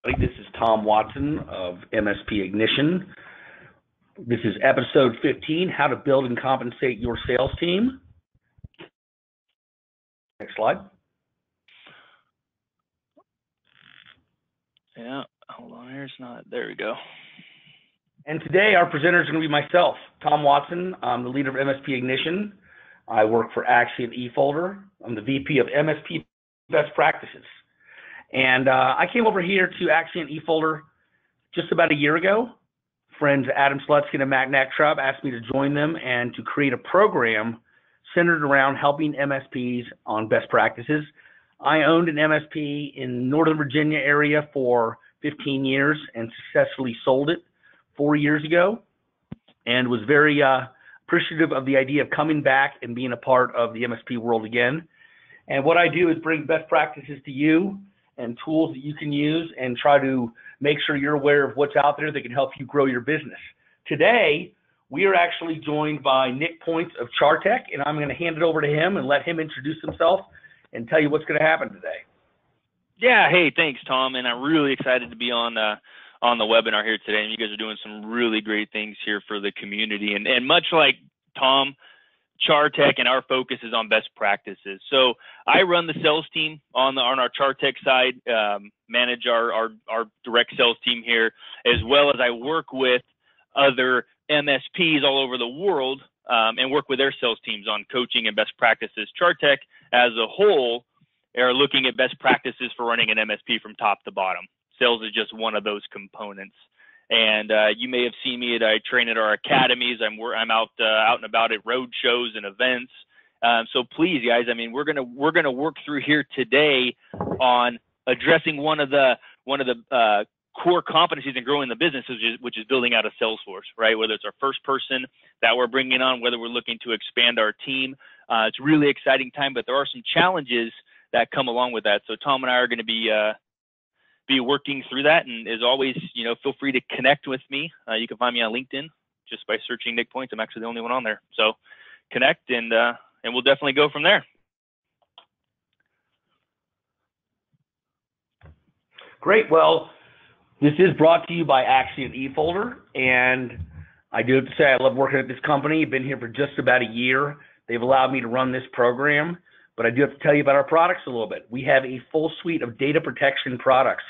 This is Tom Watson of MSP Ignition. This is episode 15, How to Build and Compensate Your Sales Team. Next slide. Yeah, hold on here. It's not. There we go. And today our presenter is going to be myself, Tom Watson. I'm the leader of MSP Ignition. I work for Acxiom eFolder. I'm the VP of MSP Best Practices. And I came over here to Acxiom eFolder just about a year ago. Friends Adam Slutsky and Matt Nacktraub asked me to join them and to create a program centered around helping MSPs on best practices. I owned an MSP in Northern Virginia area for 15 years and successfully sold it 4 years ago, and was very appreciative of the idea of coming back and being a part of the MSP world again. And what I do is bring best practices to you and tools that you can use and try to make sure you're aware of what's out there that can help you grow your business. Today, we are actually joined by Nick Points of Chartec, and I'm going to hand it over to him and let him introduce himself and tell you what's going to happen today. Yeah, hey, thanks, Tom, and I'm really excited to be on the webinar here today. And you guys are doing some really great things here for the community. And much like Tom, Chartec and our focus is on best practices. So I run the sales team on our Chartec side, manage our direct sales team here, as well as I work with other MSPs all over the world and work with their sales teams on coaching and best practices. Chartec as a whole are looking at best practices for running an MSP from top to bottom. Sales is just one of those components. And you may have seen me I train at our academies. I'm out and about at road shows and events. So please, guys, I mean, we're gonna work through here today on addressing one of the core competencies in growing the business, which is building out a sales force, right? Whether it's our first person that we're bringing on, whether we're looking to expand our team. It's a really exciting time, but there are some challenges that come along with that. So Tom and I are going to be working through that, and as always, feel free to connect with me. You can find me on LinkedIn just by searching Nick Points. I'm actually the only one on there, so connect, and we'll definitely go from there. Great. Well, this is brought to you by Acxiom eFolder, and I do have to say I love working at this company. I've been here for just about a year. They've allowed me to run this program, but I do have to tell you about our products a little bit. We have a full suite of data protection products.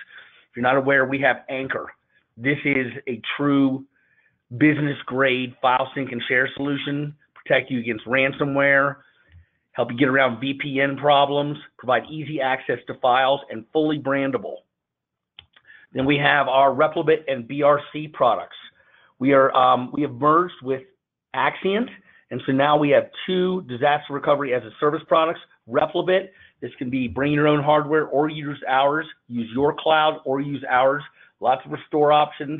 If you're not aware, we have Anchor. This is a true business-grade file sync and share solution, protect you against ransomware, help you get around VPN problems, provide easy access to files, and fully brandable. Then we have our Replibit and BRC products. We have merged with Acxiom, and so now we have two disaster recovery as a service products. Replibit, this can be bring your own hardware or use ours, use your cloud or use ours. Lots of restore options,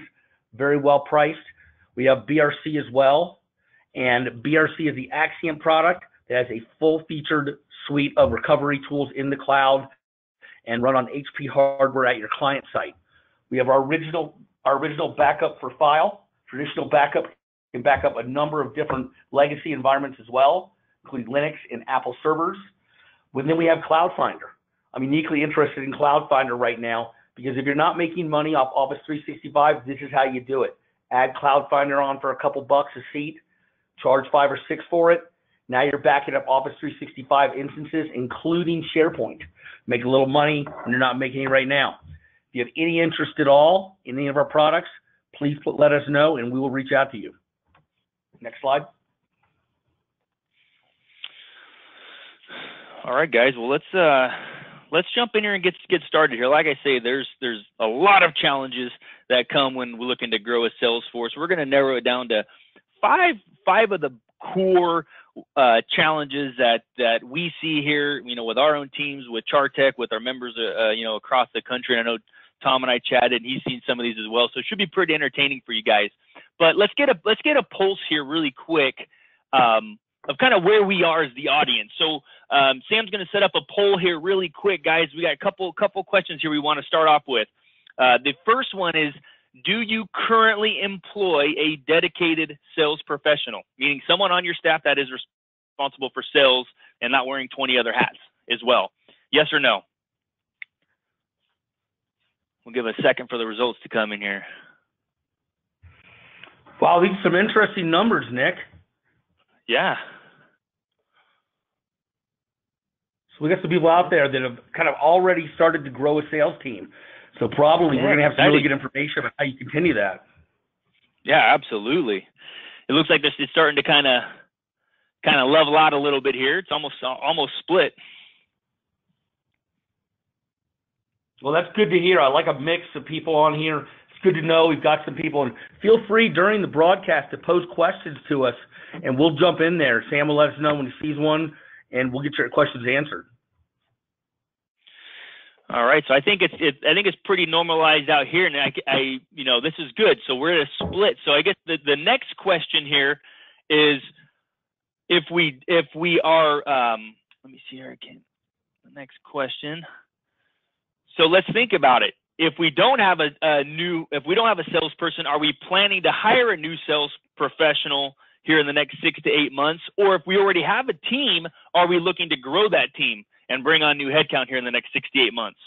very well priced. We have BRC as well, and BRC is the Acxiom product that has a full-featured suite of recovery tools in the cloud and run on HP hardware at your client site. We have our original backup for file. Traditional backup can back up a number of different legacy environments as well, including Linux and Apple servers. And then we have Cloud Finder. I'm uniquely interested in Cloud Finder right now because if you're not making money off Office 365, this is how you do it. Add Cloud Finder on for a couple bucks a seat, charge $5 or $6 for it. Now you're backing up Office 365 instances, including SharePoint. Make a little money when you're not making it right now. If you have any interest at all in any of our products, please let us know and we will reach out to you. Next slide. All right, guys. Well, let's jump in here and get started here. Like I say, there's a lot of challenges that come when we're looking to grow a sales force. We're going to narrow it down to five of the core challenges that we see here. With our own teams, with Chartec, with our members, across the country. And I know Tom and I chatted, and he's seen some of these as well. So it should be pretty entertaining for you guys. But let's get a pulse here really quick of kind of where we are as the audience. So Sam's going to set up a poll here really quick, guys. We got a couple questions here we want to start off with. The first one is, do you currently employ a dedicated sales professional, meaning someone on your staff that is responsible for sales and not wearing 20 other hats as well? Yes or no? We'll give a second for the results to come in here. Wow, these are some interesting numbers, Nick. Yeah. So we got some people out there that have kind of already started to grow a sales team. So probably we're going to have some really good information about how you continue that. Yeah, absolutely. It looks like it's starting to kind of level out a little bit here. It's almost split. Well, that's good to hear. I like a mix of people on here. It's good to know we've got some people. And feel free during the broadcast to pose questions to us, and we'll jump in there. Sam will let us know when he sees one, and we'll get your questions answered. All right, so I think it's pretty normalized out here, and I this is good. So we're at a split. So I guess the next question here is if we are let me see here again. The next question. So let's think about it. If we don't have a salesperson, are we planning to hire a new sales professional here in the next 6 to 8 months? Or if we already have a team, are we looking to grow that team and bring on new headcount here in the next 6 to 8 months?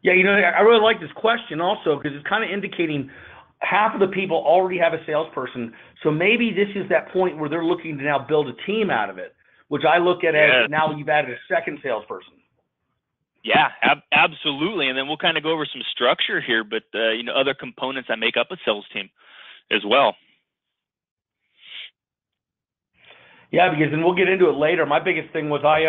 Yeah, I really like this question also because it's kind of indicating half of the people already have a salesperson. So maybe this is that point where they're looking to now build a team out of it, which I look at as now you've added a second salesperson. Yeah, absolutely. And then we'll kind of go over some structure here, but other components that make up a sales team as well. Yeah, because and we'll get into it later. My biggest thing was I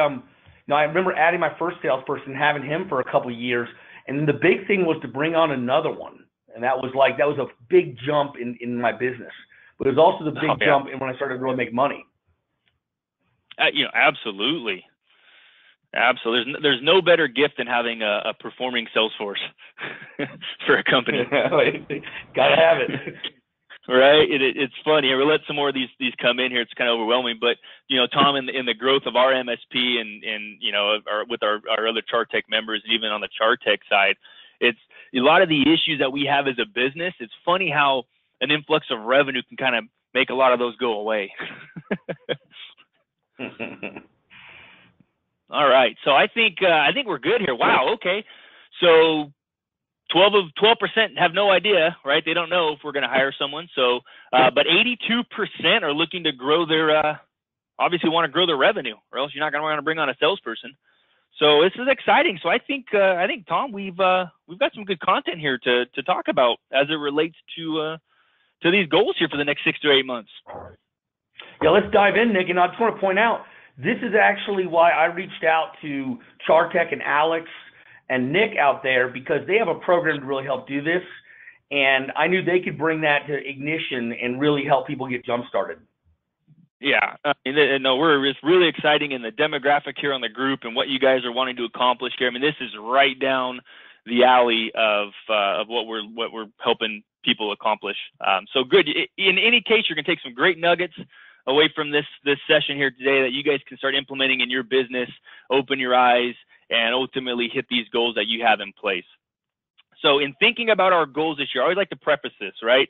remember adding my first salesperson, having him for a couple of years, and then the big thing was to bring on another one, and that was a big jump in my business. But it was also the big jump in when I started to really make money. Absolutely. Absolutely. There's no better gift than having a performing sales force for a company. Gotta have it. Right. It's funny. We'll let some more of these come in here. It's kind of overwhelming, but Tom, in the growth of our MSP and with our other Chartec members, and even on the Chartec side, it's a lot of the issues that we have as a business. It's funny how an influx of revenue can kind of make a lot of those go away. All right, so I think we're good here. Wow, okay. So 12% have no idea, right? They don't know if we're going to hire someone. So, but 82% are looking to grow their obviously want to grow their revenue, or else you're not going to want to bring on a salesperson. So this is exciting. So I think Tom, we've got some good content here to talk about as it relates to these goals here for the next 6 to 8 months. Yeah, let's dive in, Nick. And I just want to point out, this is actually why I reached out to Chartec and Alex and Nick out there, because they have a program to really help do this. And I knew they could bring that to ignition and really help people get jump started. Yeah, it's really exciting in the demographic here on the group and what you guys are wanting to accomplish here. I mean, this is right down the alley of what we're helping people accomplish. So good. In any case, you're going to take some great nuggets away from this session here today that you guys can start implementing in your business, open your eyes, and ultimately hit these goals that you have in place. So in thinking about our goals this year, I always like to preface this, right?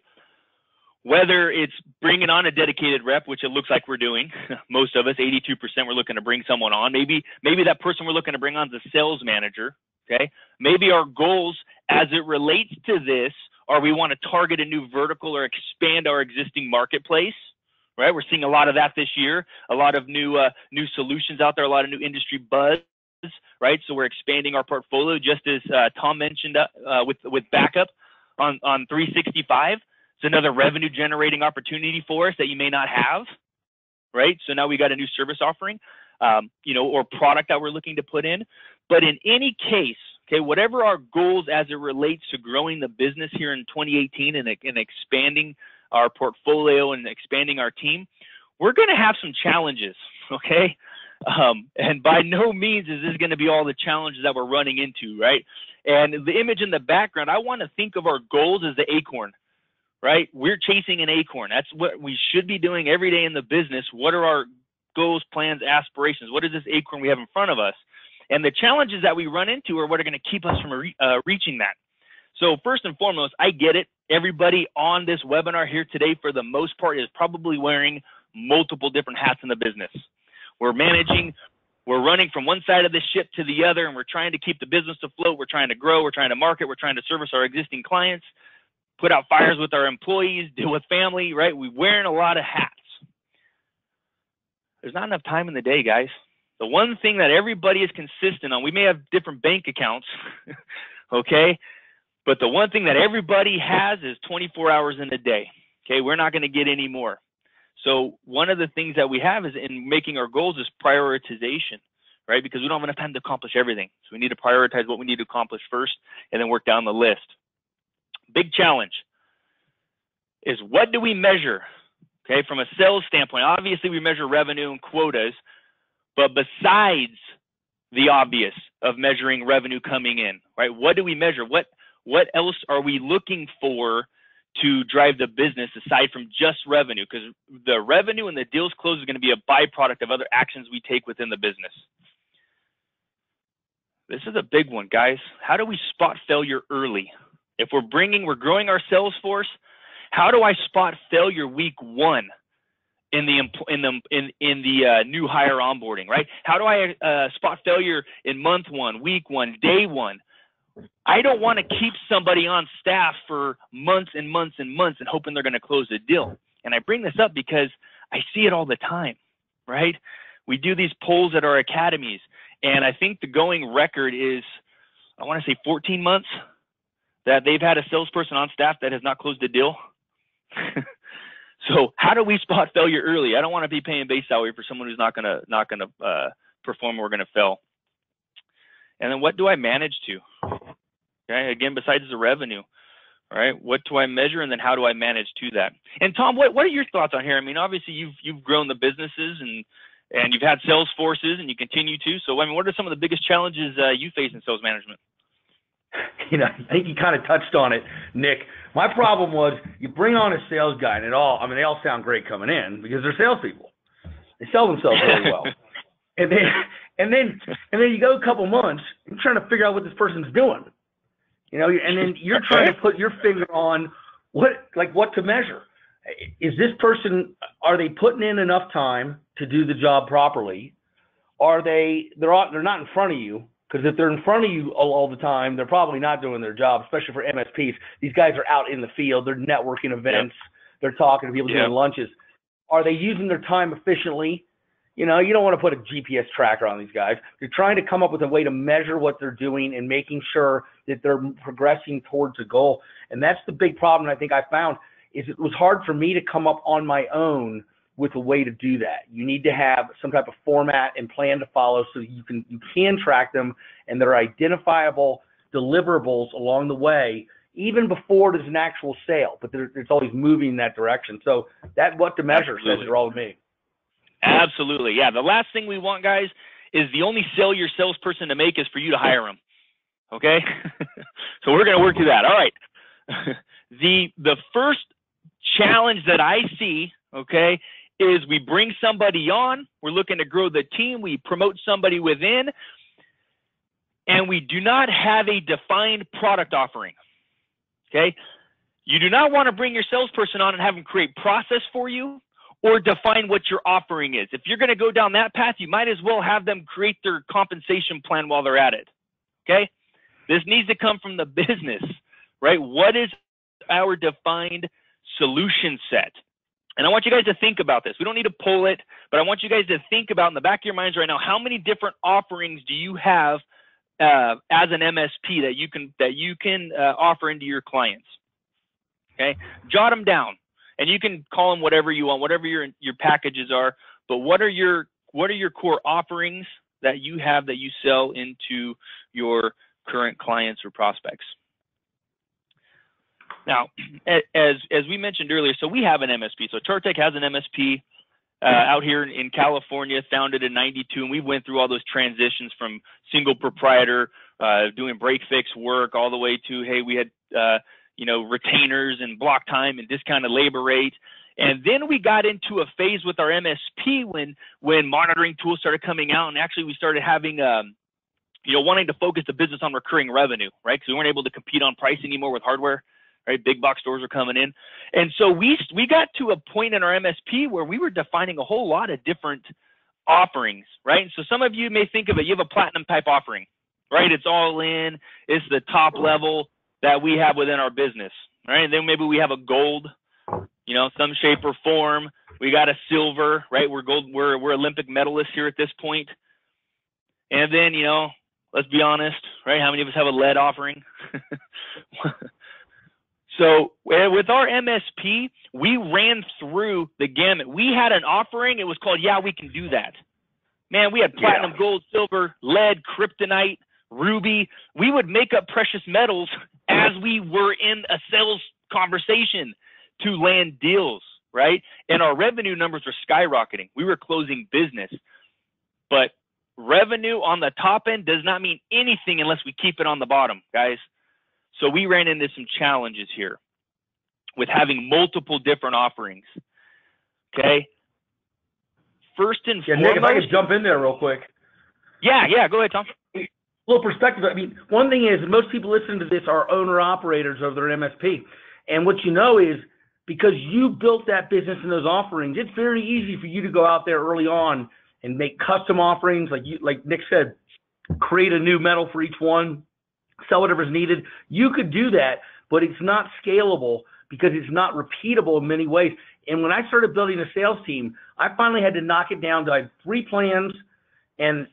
Whether it's bringing on a dedicated rep, which it looks like we're doing, most of us, 82%, we're looking to bring someone on. Maybe that person we're looking to bring on is a sales manager, okay? Maybe our goals as it relates to this are we want to target a new vertical or expand our existing marketplace. Right, we're seeing a lot of that this year, a lot of new solutions out there, a lot of new industry buzz, right? So we're expanding our portfolio, just as Tom mentioned with backup on 365. It's another revenue generating opportunity for us that you may not have, right? So now we got a new service offering, or product that we're looking to put in. But in any case, okay, whatever our goals as it relates to growing the business here in 2018 and expanding our portfolio and expanding our team, we're going to have some challenges, okay? And by no means is this going to be all the challenges that we're running into, right? And the image in the background, I want to think of our goals as the acorn, right? We're chasing an acorn. That's what we should be doing every day in the business. What are our goals, plans, aspirations? What is this acorn we have in front of us? And the challenges that we run into are what are going to keep us from reaching that. So first and foremost, I get it. Everybody on this webinar here today, for the most part, is probably wearing multiple different hats in the business. We're managing We're running from one side of the ship to the other, and we're trying to keep the business afloat. We're trying to grow. We're trying to market. We're trying to service our existing clients, put out fires with our employees, deal with family, right? We're wearing a lot of hats. There's not enough time in the day, guys. The one thing that everybody is consistent on, we may have different bank accounts, okay? But the one thing that everybody has is 24 hours in a day, okay? We're not going to get any more. So one of the things that we have is in making our goals is prioritization, right? Because we don't have enough time to accomplish everything. So we need to prioritize what we need to accomplish first and then work down the list. Big challenge is, what do we measure? Okay, from a sales standpoint, obviously we measure revenue and quotas, but besides the obvious of measuring revenue coming in, right? What do we measure? What else are we looking for to drive the business aside from just revenue? Because the revenue and the deals closed is going to be a byproduct of other actions we take within the business. This is a big one, guys. How do we spot failure early? If we're growing our sales force, how do I spot failure week one in the new hire onboarding, right? How do I spot failure in month one, week one, day one? I don't want to keep somebody on staff for months and months and months and hoping they're going to close a deal. And I bring this up because I see it all the time, right? We do these polls at our academies, and I think the going record is, I want to say 14 months that they've had a salesperson on staff that has not closed a deal. So how do we spot failure early? I don't want to be paying base salary for someone who's not gonna perform or gonna fail. And then what do I manage to? Okay, again, besides the revenue, all right, what do I measure, and then how do I manage to that? And Tom, what are your thoughts on here? I mean, obviously you've grown the businesses and you've had sales forces and you continue to. So I mean, what are some of the biggest challenges you face in sales management? You know, I think you kind of touched on it, Nick. My problem was, you bring on a sales guy, and they all sound great coming in because they're salespeople. They sell themselves really well. And then you go a couple months, you're trying to figure out what this person's doing. You know, and then you're trying to put your finger on what to measure. Is this person, are they putting in enough time to do the job properly? They're not in front of you? Because if they're in front of you all the time, they're probably not doing their job, especially for MSPs. These guys are out in the field. They're networking events. Yep. They're talking to people, doing lunches. Are they using their time efficiently? You know, you don't want to put a GPS tracker on these guys. You're trying to come up with a way to measure what they're doing and making sure that they're progressing towards a goal. And that's the big problem I think I found, is it was hard for me to come up on my own with a way to do that. You need to have some type of format and plan to follow so you can track them, and there are identifiable deliverables along the way, even before there's an actual sale, but it's always moving in that direction. So that what to measure says it all to me. Absolutely. Yeah. The last thing we want, guys, is the only sale your salesperson to make is for you to hire them. Okay. So we're going to work through that. All right. The first challenge that I see, okay, is we bring somebody on, we're looking to grow the team, we promote somebody within, and we do not have a defined product offering, okay? You do not want to bring your salesperson on and have them create process for you or define what your offering is. If you're going to go down that path, you might as well have them create their compensation plan while they're at it, okay? This needs to come from the business, right? What is our defined solution set? And I want you guys to think about this. We don't need to pull it, but I want you guys to think about in the back of your minds right now, how many different offerings do you have as an MSP that you can offer into your clients? Okay, jot them down, and you can call them whatever you want, whatever your packages are. But what are your core offerings that you have that you sell into your current clients or prospects? Now, as we mentioned earlier, so we have an MSP. So Chartec has an MSP out here in California, founded in '92, and we went through all those transitions from single proprietor, doing break fix work, all the way to, hey, we had retainers and block time and discounted labor rate. And then we got into a phase with our MSP when monitoring tools started coming out, and actually we started having wanting to focus the business on recurring revenue, right? Because we weren't able to compete on price anymore with hardware. Right, big box stores are coming in, and so we got to a point in our MSP where we were defining a whole lot of different offerings, right? So some of you may think of it, you have a platinum type offering, right? It's all in, it's the top level that we have within our business, right? And then maybe we have a gold, some shape or form. We got a silver, right? We're gold, we're Olympic medalists here at this point. And then, let's be honest, right? How many of us have a lead offering? So with our MSP, we ran through the gamut. We had an offering. It was called, Yeah, We Can Do That. Man, we had platinum, gold, silver, lead, kryptonite, ruby. We would make up precious metals as we were in a sales conversation to land deals, right? And our revenue numbers were skyrocketing. We were closing business. But revenue on the top end does not mean anything unless we keep it on the bottom, guys. So we ran into some challenges here with having multiple different offerings. Okay. First and foremost. Nick, if I could jump in there real quick. Yeah, go ahead, Tom. A little perspective. I mean, one thing is most people listening to this are owner-operators of their MSP. And what you know is because you built that business and those offerings, it's very easy for you to go out there early on and make custom offerings. Like Nick said, create a new metal for each one, sell whatever's needed. You could do that, but it's not scalable because it's not repeatable in many ways. And when I started building a sales team, I finally had to knock it down to I had 3 plans, and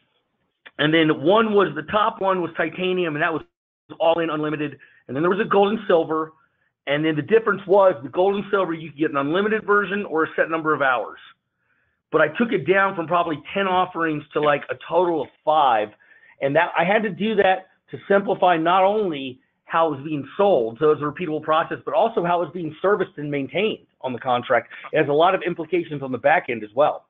then the top one was titanium, and that was all in unlimited. And then there was a gold and silver, and then the difference was the gold and silver, you could get an unlimited version or a set number of hours. But I took it down from probably 10 offerings to like a total of 5, and that I had to do that to simplify not only how it was being sold, so it's a repeatable process, but also how it's being serviced and maintained on the contract. It has a lot of implications on the back end as well.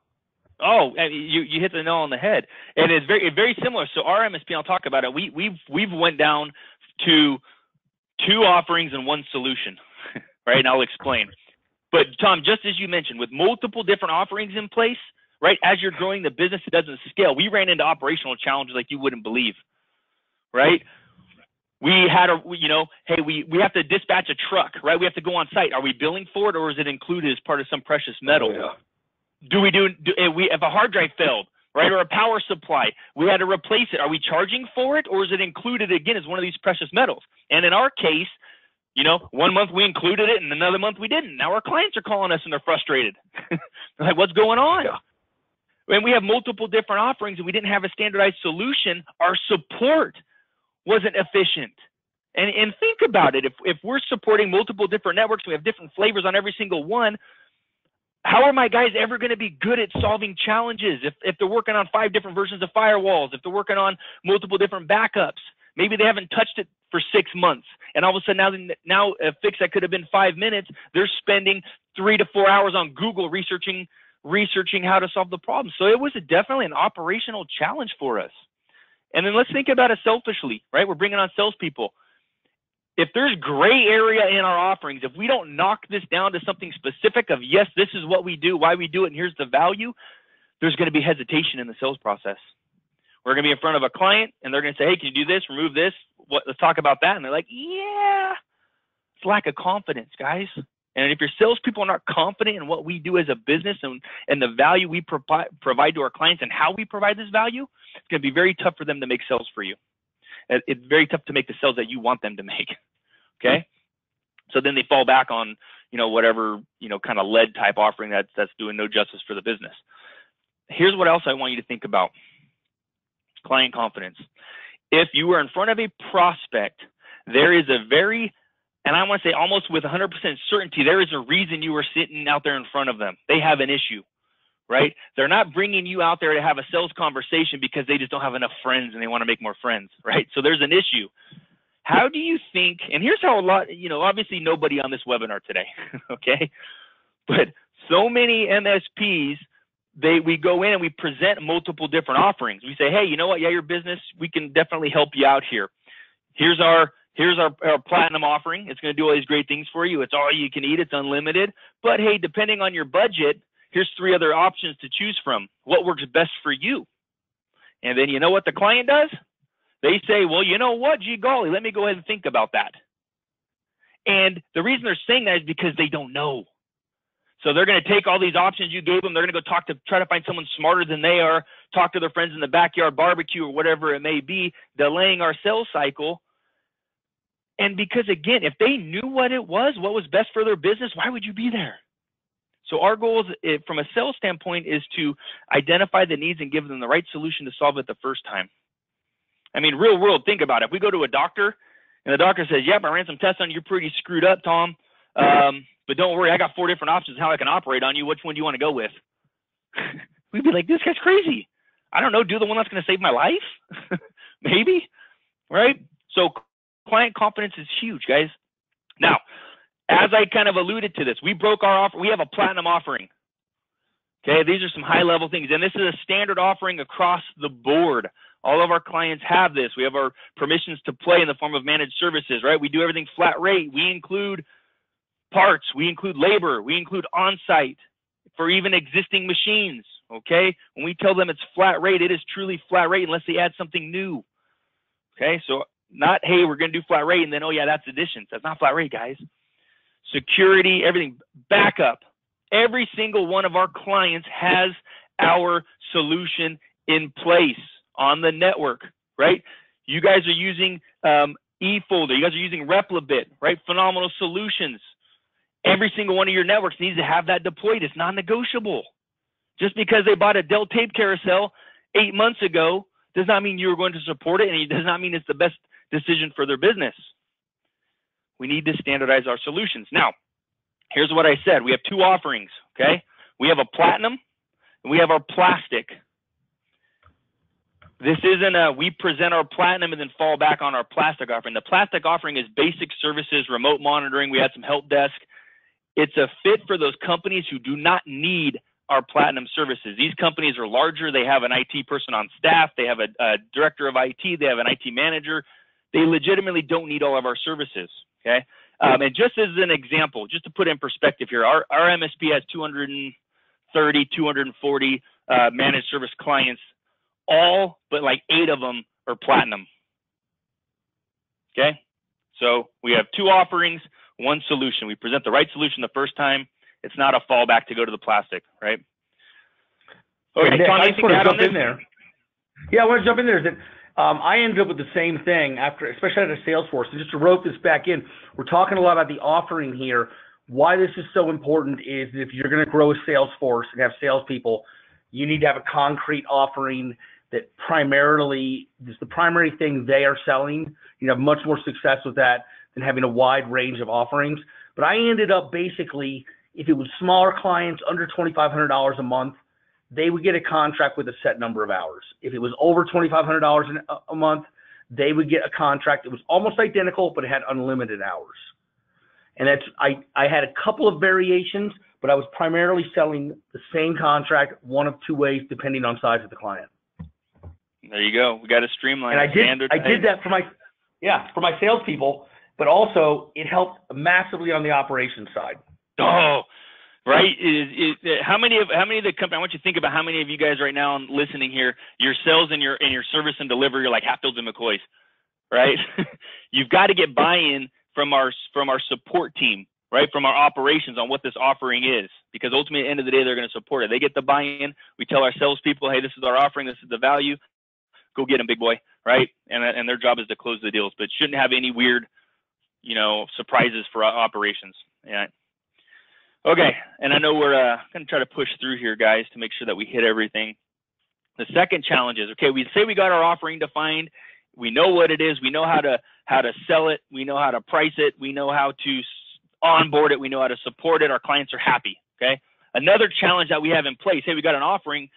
Oh, you hit the nail on the head, and it's very similar. So our MSP, I'll talk about it. We've went down to 2 offerings and 1 solution, right? And I'll explain. But Tom, just as you mentioned, with multiple different offerings in place, right? As you're growing the business, it doesn't scale. We ran into operational challenges like you wouldn't believe. Right? We had hey, we have to dispatch a truck, right? We have to go on site. Are we billing for it, or is it included as part of some precious metal? Oh, yeah. If a hard drive failed, right, or a power supply, we had to replace it. Are we charging for it, or is it included again as one of these precious metals? And in our case, 1 month we included it, and another month we didn't. Now our clients are calling us and they're frustrated. They're like, what's going on? Yeah. When we have multiple different offerings and we didn't have a standardized solution, our support wasn't efficient. And think about it. If we're supporting multiple different networks, we have different flavors on every single one, how are my guys ever going to be good at solving challenges? If they're working on 5 different versions of firewalls, if they're working on multiple different backups, maybe they haven't touched it for 6 months. And all of a sudden now a fix that could have been 5 minutes, they're spending 3 to 4 hours on Google researching how to solve the problem. So it was definitely an operational challenge for us. And then let's think about it selfishly, right? We're bringing on salespeople. If there's gray area in our offerings, if we don't knock this down to something specific of, yes, this is what we do, why we do it, and here's the value, there's going to be hesitation in the sales process. We're going to be in front of a client, and they're going to say, hey, can you do this, remove this? Let's talk about that. And they're like, yeah. It's lack of confidence, guys. And if your salespeople are not confident in what we do as a business and the value we provide to our clients and how we provide this value, it's going to be very tough for them to make sales for you. It's very tough to make the sales that you want them to make. Okay. So then they fall back on, whatever, kind of lead type offering that's doing no justice for the business. Here's what else I want you to think about. Client confidence. If you were in front of a prospect, there is and I want to say almost with 100% certainty, there is a reason you were sitting out there in front of them. They have an issue, right? They're not bringing you out there to have a sales conversation because they just don't have enough friends and they want to make more friends, right? So there's an issue. How do you think, and here's how a lot, obviously nobody on this webinar today, okay? But so many MSPs, we go in and we present multiple different offerings. We say, hey, you know what? Yeah, your business, we can definitely help you out here. Here's our platinum offering. It's going to do all these great things for you. It's all you can eat. It's unlimited. But hey, depending on your budget, here's 3 other options to choose from. What works best for you? And then you know what the client does? They say, well, you know what? Gee golly, let me go ahead and think about that. And the reason they're saying that is because they don't know. So they're going to take all these options you gave them. They're going to go try to find someone smarter than they are, talk to their friends in the backyard barbecue or whatever it may be, delaying our sales cycle. And because, again, if they knew what was best for their business, why would you be there? So our goal is, from a sales standpoint, is to identify the needs and give them the right solution to solve it the first time. I mean, real world, think about it. If we go to a doctor and the doctor says, yep, I ran some tests on you, you're pretty screwed up, Tom. But don't worry, I got 4 different options how I can operate on you. Which one do you want to go with? We'd be like, this guy's crazy. I don't know, do the one that's going to save my life? Maybe, right? So client confidence is huge, guys. Now, as I kind of alluded to this, we broke our offer. We have a platinum offering. Okay, these are some high-level things, and this is a standard offering across the board. All of our clients have this. We have our permissions to play in the form of managed services, right? We do everything flat rate. We include parts. We include labor. We include on-site for even existing machines, okay? When we tell them it's flat rate, it is truly flat rate unless they add something new, okay? So not, hey, we're going to do flat rate, and then, oh, yeah, that's additions. That's not flat rate, guys. Security, everything, backup. Every single one of our clients has our solution in place on the network, right? You guys are using eFolder. You guys are using Replabit, right? Phenomenal solutions. Every single one of your networks needs to have that deployed. It's non-negotiable. Just because they bought a Dell tape carousel 8 months ago does not mean you're going to support it, and it does not mean it's the best decision for their business. We need to standardize our solutions. Now, here's what I said. We have 2 offerings, okay? We have a platinum, and we have our plastic. This isn't a, we present our platinum and then fall back on our plastic offering. The plastic offering is basic services, remote monitoring. We had some help desk. It's a fit for those companies who do not need our platinum services. These companies are larger. They have an IT person on staff. They have a director of IT. They have an IT manager. They legitimately don't need all of our services, okay? And just as an example, just to put in perspective here, our MSP has 230, 240 managed service clients. All but like 8 of them are platinum, okay? So we have 2 offerings, 1 solution. We present the right solution the first time. It's not a fallback to go to the plastic, right? Okay, Nick, Tom, I just want to jump in there. Yeah, I want to jump in there. Is that I ended up with the same thing after, especially at a Salesforce. And just to rope this back in, we're talking a lot about the offering here. Why this is so important is if you're going to grow a Salesforce and have salespeople, you need to have a concrete offering that primarily is the primary thing they are selling. You have much more success with that than having a wide range of offerings. But I ended up basically, if it was smaller clients under $2,500 a month, they would get a contract with a set number of hours. If it was over $2,500 a month, they would get a contract that was almost identical, but it had unlimited hours. And that's, I had a couple of variations, but I was primarily selling the same contract one of 2 ways, depending on size of the client. There you go. We got to streamline. And I did that for my salespeople, but also it helped massively on the operations side. Oh, right. How many of the company? I want you to think about how many of you guys right now listening here, your sales and your service and delivery are like Hatfields and McCoys, right? You've got to get buy-in from our support team, right? From our operations on what this offering is, because ultimately at the end of the day, they're going to support it. They get the buy-in. We tell our salespeople, hey, this is our offering. This is the value. Go get them, big boy, right? And their job is to close the deals, but shouldn't have any weird, surprises for operations. Yeah. Okay, and I know we're going to try to push through here, guys, to make sure that we hit everything. The second challenge is, okay, we say we got our offering defined. We know what it is. We know how to sell it. We know how to price it. We know how to onboard it. We know how to support it. Our clients are happy, okay? Another challenge that we have in place, hey, we got an offering.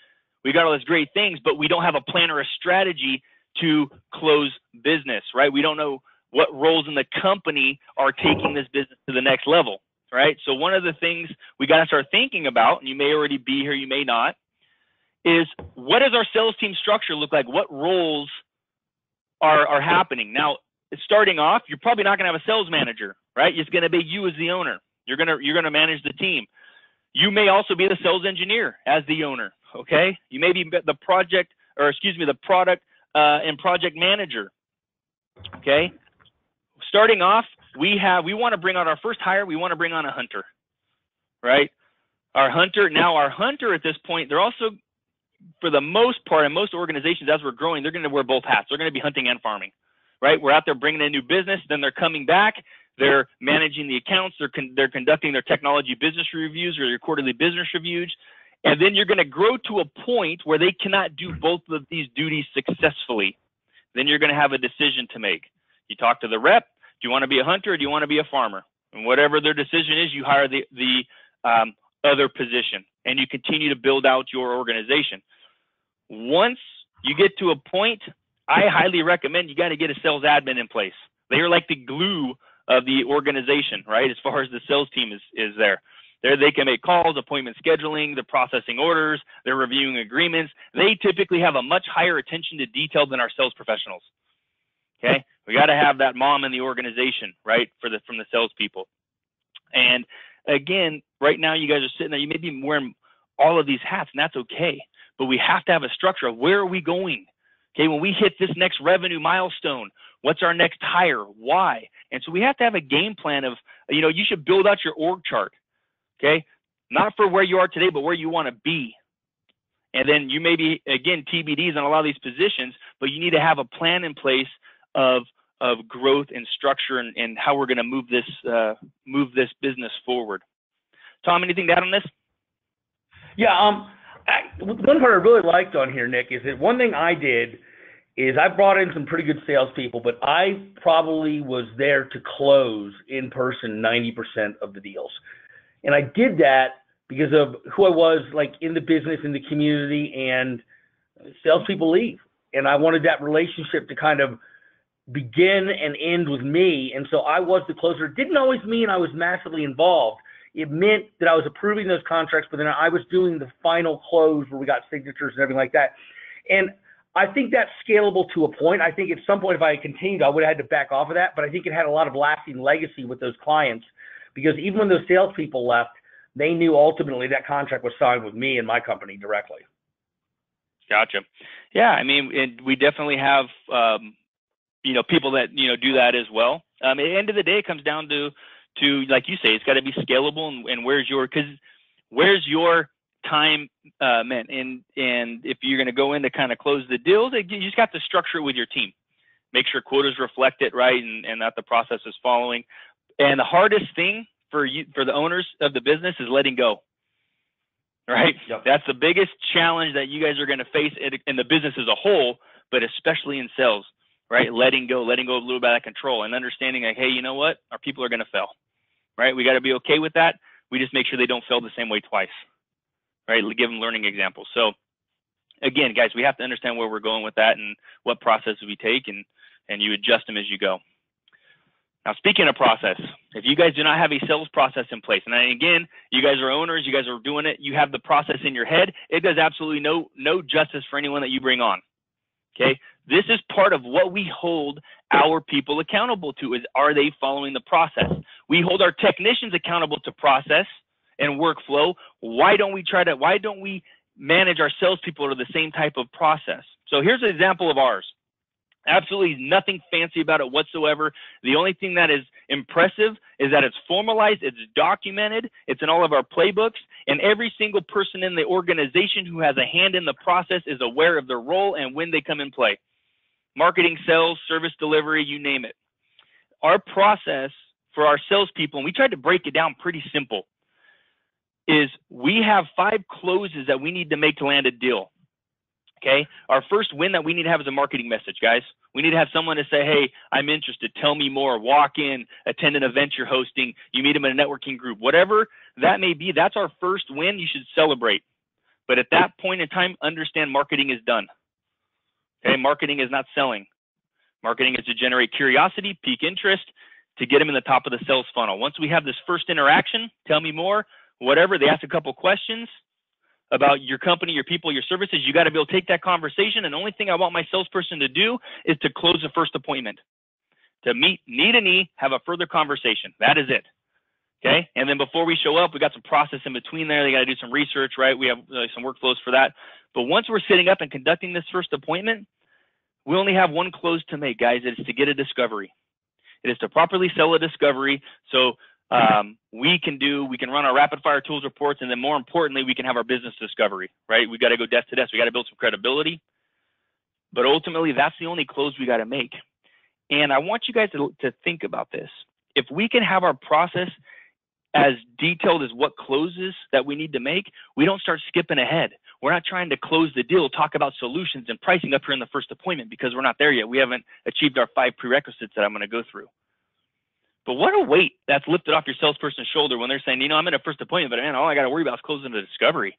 We got all these great things, but we don't have a plan or a strategy to close business, right? We don't know what roles in the company are taking this business to the next level, right? So one of the things we got to start thinking about, and you may already be here, you may not, is what does our sales team structure look like? What roles are happening? Now, starting off, you're probably not going to have a sales manager, right? It's going to be you as the owner. You're going to manage the team. You may also be the sales engineer as the owner, okay? You may be the product and project manager, okay? Starting off, we want to bring on our first hire. We want to bring on a hunter, right? Our hunter at this point, they're also, for the most part, in most organizations, as we're growing, they're going to wear both hats. They're going to be hunting and farming, right? We're out there bringing in new business, then they're coming back, they're managing the accounts, they're conducting their technology business reviews or their quarterly business reviews, and then you're going to grow to a point where they cannot do both of these duties successfully. Then you're going to have a decision to make. You talk to the rep. Do you want to be a hunter or do you want to be a farmer? And whatever their decision is, you hire the other position, and you continue to build out your organization. Once you get to a point, I highly recommend you got to get a sales admin in place. They are like the glue of the organization, right? As far as the sales team is there. They can make calls, appointment scheduling, they're processing orders, they're reviewing agreements. They typically have a much higher attention to detail than our sales professionals. Okay, we got to have that mom in the organization, right? From the salespeople. And again, right now you guys are sitting there. You may be wearing all of these hats, and that's okay. But we have to have a structure of where are we going? Okay, when we hit this next revenue milestone, what's our next hire? Why? And so we have to have a game plan of, you should build out your org chart. Okay, not for where you are today, but where you want to be. And then you may be, again, TBDs on a lot of these positions, but you need to have a plan in place of growth and structure and how we're going to move this business forward. Tom, anything to add on this? Yeah, one part I really liked on here, Nick, is that one thing I did is I brought in some pretty good salespeople, but I probably was there to close in person 90% of the deals. And I did that because of who I was, like, in the business, in the community, and salespeople leave. And I wanted that relationship to kind of begin and end with me. And so I was the closer. It didn't always mean I was massively involved. It meant that I was approving those contracts, but then I was doing the final close where we got signatures and everything like that. And I think that's scalable to a point. I think at some point, if I had continued, I would have had to back off of that. But I think it had a lot of lasting legacy with those clients, because even when those salespeople left, they knew ultimately that contract was signed with me and my company directly. Gotcha. Yeah, I mean, we definitely have, people that, do that as well. At the end of the day, it comes down to like you say, it's got to be scalable, and where's your time meant? And if you're going to go in to kind of close the deals, you just got to structure it with your team. Make sure quotas reflect it, right, and that the process is following. And the hardest thing for the owners of the business is letting go, right? Yep. That's the biggest challenge that you guys are going to face in the business as a whole, but especially in sales, right? Letting go a little bit of control and understanding, like, hey, you know what? Our people are going to fail, right? We got to be okay with that. We just make sure they don't fail the same way twice, right? Give them learning examples. So again, guys, we have to understand where we're going with that and what processes we take, and you adjust them as you go. Now, speaking of process, if you guys do not have a sales process in place, and again, you guys are owners, you guys are doing it, you have the process in your head, it does absolutely no justice for anyone that you bring on, okay? This is part of what we hold our people accountable to, is are they following the process? We hold our technicians accountable to process and workflow. Why don't we manage our salespeople to the same type of process? So here's an example of ours. Absolutely nothing fancy about it whatsoever. The only thing that is impressive is that it's formalized, it's documented, it's in all of our playbooks, and every single person in the organization who has a hand in the process is aware of their role and when they come in play. Marketing, sales, service delivery, you name it. Our process for our salespeople, and we tried to break it down pretty simple, is we have 5 closes that we need to make to land a deal. Okay, our first win that we need to have is a marketing message, guys. We need to have someone to say, hey, I'm interested, tell me more, walk in, attend an event you're hosting, you meet them in a networking group, whatever that may be. That's our first win. You should celebrate. But at that point in time, understand marketing is done. Okay, marketing is not selling. Marketing is to generate curiosity, pique interest, to get them in the top of the sales funnel. Once we have this first interaction, tell me more, whatever, they ask a couple questions about your company, your people, your services, you got to be able to take that conversation. And the only thing I want my salesperson to do is to close the first appointment, to meet knee to knee, have a further conversation. That is it. Okay. And then before we show up, we got some process in between there. They got to do some research, right? We have some workflows for that. But once we're sitting up and conducting this first appointment, we only have one close to make, guys. It is to get a discovery. It is to properly sell a discovery. So We can run our rapid fire tools reports, and then more importantly, we can have our business discovery, right? We got to go desk to desk. We got to build some credibility, but ultimately that's the only close we got to make. And I want you guys to think about this. If we can have our process as detailed as what closes that we need to make, we don't start skipping ahead. We're not trying to close the deal, talk about solutions and pricing up here in the first appointment because we're not there yet. We haven't achieved our 5 prerequisites that I'm going to go through. But what a weight that's lifted off your salesperson's shoulder when they're saying, you know, I'm in a first appointment, but man, all I got to worry about is closing the discovery.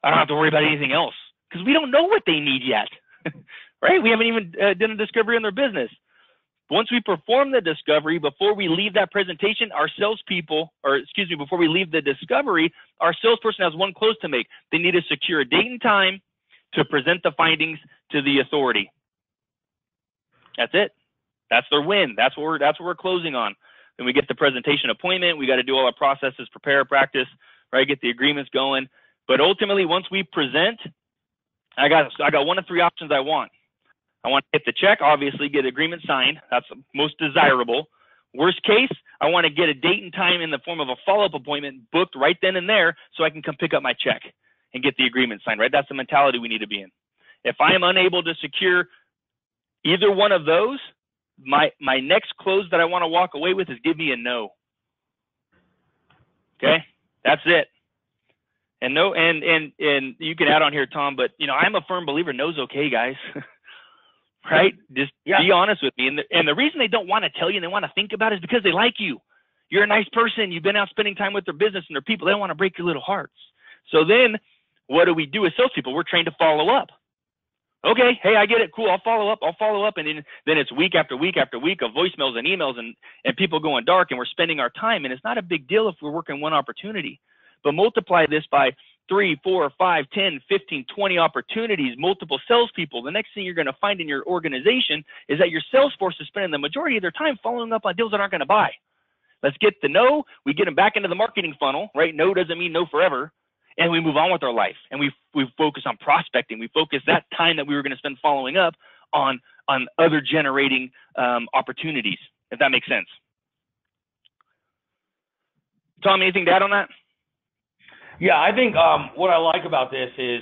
I don't have to worry about anything else because we don't know what they need yet, right? We haven't even done a discovery on their business. Once we perform the discovery, before we leave that presentation, before we leave the discovery, our salesperson has one close to make. They need to secure a date and time to present the findings to the authority. That's it. That's their win. That's what we're closing on. Then we get the presentation appointment. We got to do all our processes, prepare, practice, right? Get the agreements going. But ultimately, once we present, I got 1 of 3 options I want. I want to get the check, obviously get agreement signed. That's most desirable. Worst case, I want to get a date and time in the form of a follow-up appointment booked right then and there so I can come pick up my check and get the agreement signed, right? That's the mentality we need to be in. If I am unable to secure either one of those, my next close that I want to walk away with is give me a no. Okay? That's it. And no, and you can add on here, Tom, but you know, I'm a firm believer no's okay, guys. Right? Just be honest with me. And the reason they don't want to tell you and they want to think about it is because they like you. You're a nice person. You've been out spending time with their business and their people. They don't want to break your little hearts. So then what do we do as salespeople? We're trained to follow up. Okay, hey, I get it. Cool. I'll follow up. And then it's week after week after week of voicemails and emails and people going dark, and we're spending our time. And it's not a big deal if we're working one opportunity. But multiply this by 3, 4, 5, 10, 15, 20 opportunities, multiple salespeople. The next thing you're going to find in your organization is that your sales force is spending the majority of their time following up on deals that aren't going to buy. Let's get the no. We get them back into the marketing funnel, right? No doesn't mean no forever. And we move on with our life. And we focus on prospecting. We focus that time that we were going to spend following up on other generating opportunities, if that makes sense. Tom, anything to add on that? Yeah, I think what I like about this is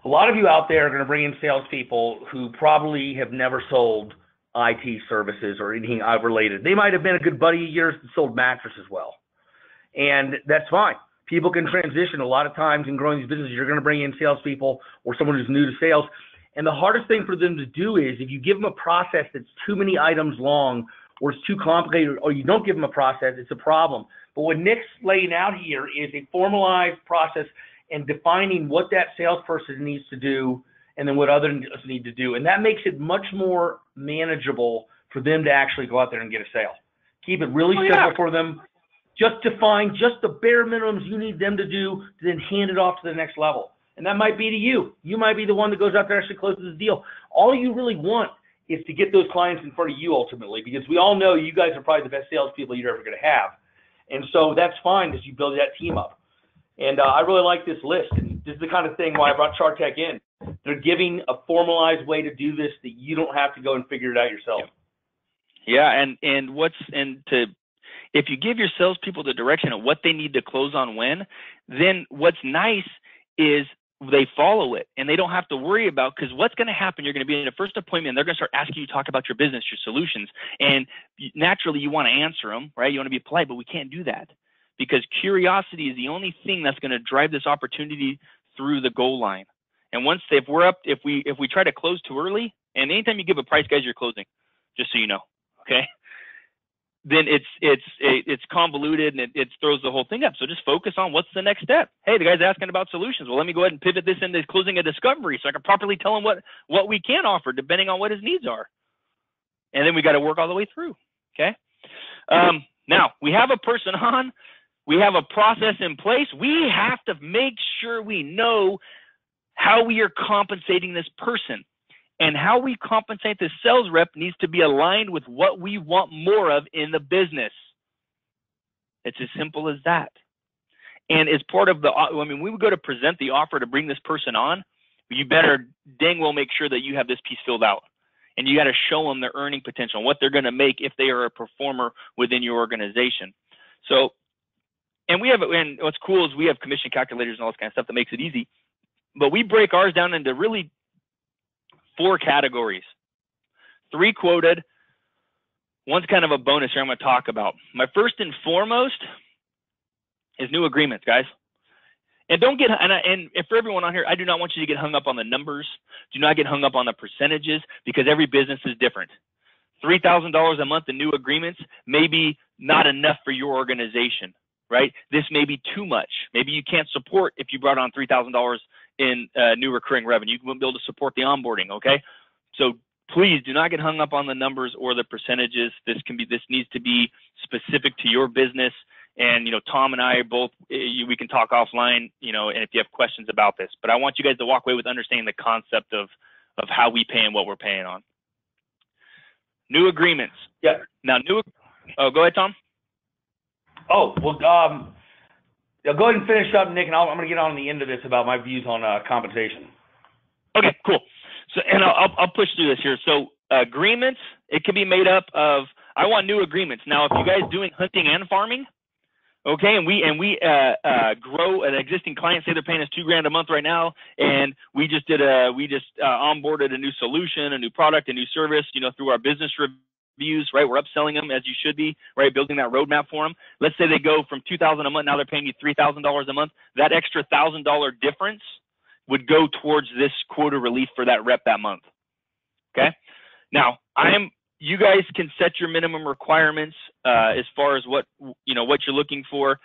a lot of you out there are going to bring in salespeople who probably have never sold IT services or anything related. They might have been a good buddy of yours that sold mattresses well. And that's fine. People can transition. A lot of times in growing these businesses, you're going to bring in salespeople or someone who's new to sales. And the hardest thing for them to do is if you give them a process that's too many items long or it's too complicated or you don't give them a process, it's a problem. But what Nick's laying out here is a formalized process and defining what that salesperson needs to do and then what others need to do. And that makes it much more manageable for them to actually go out there and get a sale. Keep it really simple for them. Just define just the bare minimums you need them to do to then hand it off to the next level. And that might be to you. You might be the one that goes out there and actually closes the deal. All you really want is to get those clients in front of you ultimately, because we all know you guys are probably the best salespeople you're ever going to have. And so that's fine as you build that team up. And I really like this list. And this is the kind of thing why I brought Chartec in. They're giving a formalized way to do this that you don't have to go and figure it out yourself. Yeah, if you give your salespeople the direction of what they need to close on when, then what's nice is they follow it and they don't have to worry about, because what's going to happen, you're going to be in a first appointment and they're going to start asking you to talk about your business, your solutions. And naturally you want to answer them, right? You want to be polite, but we can't do that because curiosity is the only thing that's going to drive this opportunity through the goal line. And once if we try to close too early, and anytime you give a price, guys, you're closing, just so you know, okay? Then it's convoluted and it throws the whole thing up. So just focus on what's the next step. Hey, the guy's asking about solutions. Well, let me go ahead and pivot this into closing a discovery so I can properly tell him what we can offer depending on what his needs are. And then we got to work all the way through. Okay. Now we have a person on, we have a process in place. We have to make sure we know how we are compensating this person. And how we compensate the sales rep needs to be aligned with what we want more of in the business. It's as simple as that. And as part of when we would go to present the offer to bring this person on, you better dang well make sure that you have this piece filled out. and you got to show them their earning potential, what they're going to make if they are a performer within your organization. So, and what's cool is we have commission calculators and all this kind of stuff that makes it easy, but we break ours down into really 4 categories. 3 quoted, one's kind of a bonus here I'm going to talk about. My first and foremost is new agreements, guys. And don't get, and for everyone on here, I do not want you to get hung up on the numbers. Do not get hung up on the percentages, because every business is different. $3,000 a month in new agreements may be not enough for your organization, right? This may be too much. Maybe you can't support, if you brought on $3,000 in new recurring revenue, you wouldn't be able to support the onboarding, okay? So please do not get hung up on the numbers or the percentages. This needs to be specific to your business. And, Tom and I are both, we can talk offline, and if you have questions about this. But I want you guys to walk away with understanding the concept of how we pay and what we're paying on. New agreements. Yeah. Now, oh, go ahead, Tom. Oh, well, go ahead and finish up, Nick, and I'm going to get on the end of this about my views on compensation. Okay, cool. So, and I'll push through this here. So, agreements, it can be made up of, I want new agreements. Now, if you guys doing hunting and farming, okay, and we grow an existing client, say they're paying us $2,000 a month right now, and we just onboarded a new solution, a new product, a new service, through our business reviews, right? We're upselling them as you should be, right? Building that roadmap for them. Let's say they go from $2,000 a month, now they're paying you $3,000 a month. That extra $1,000 difference would go towards this quota relief for that rep that month. Okay. Now you guys can set your minimum requirements as far as what you're looking for.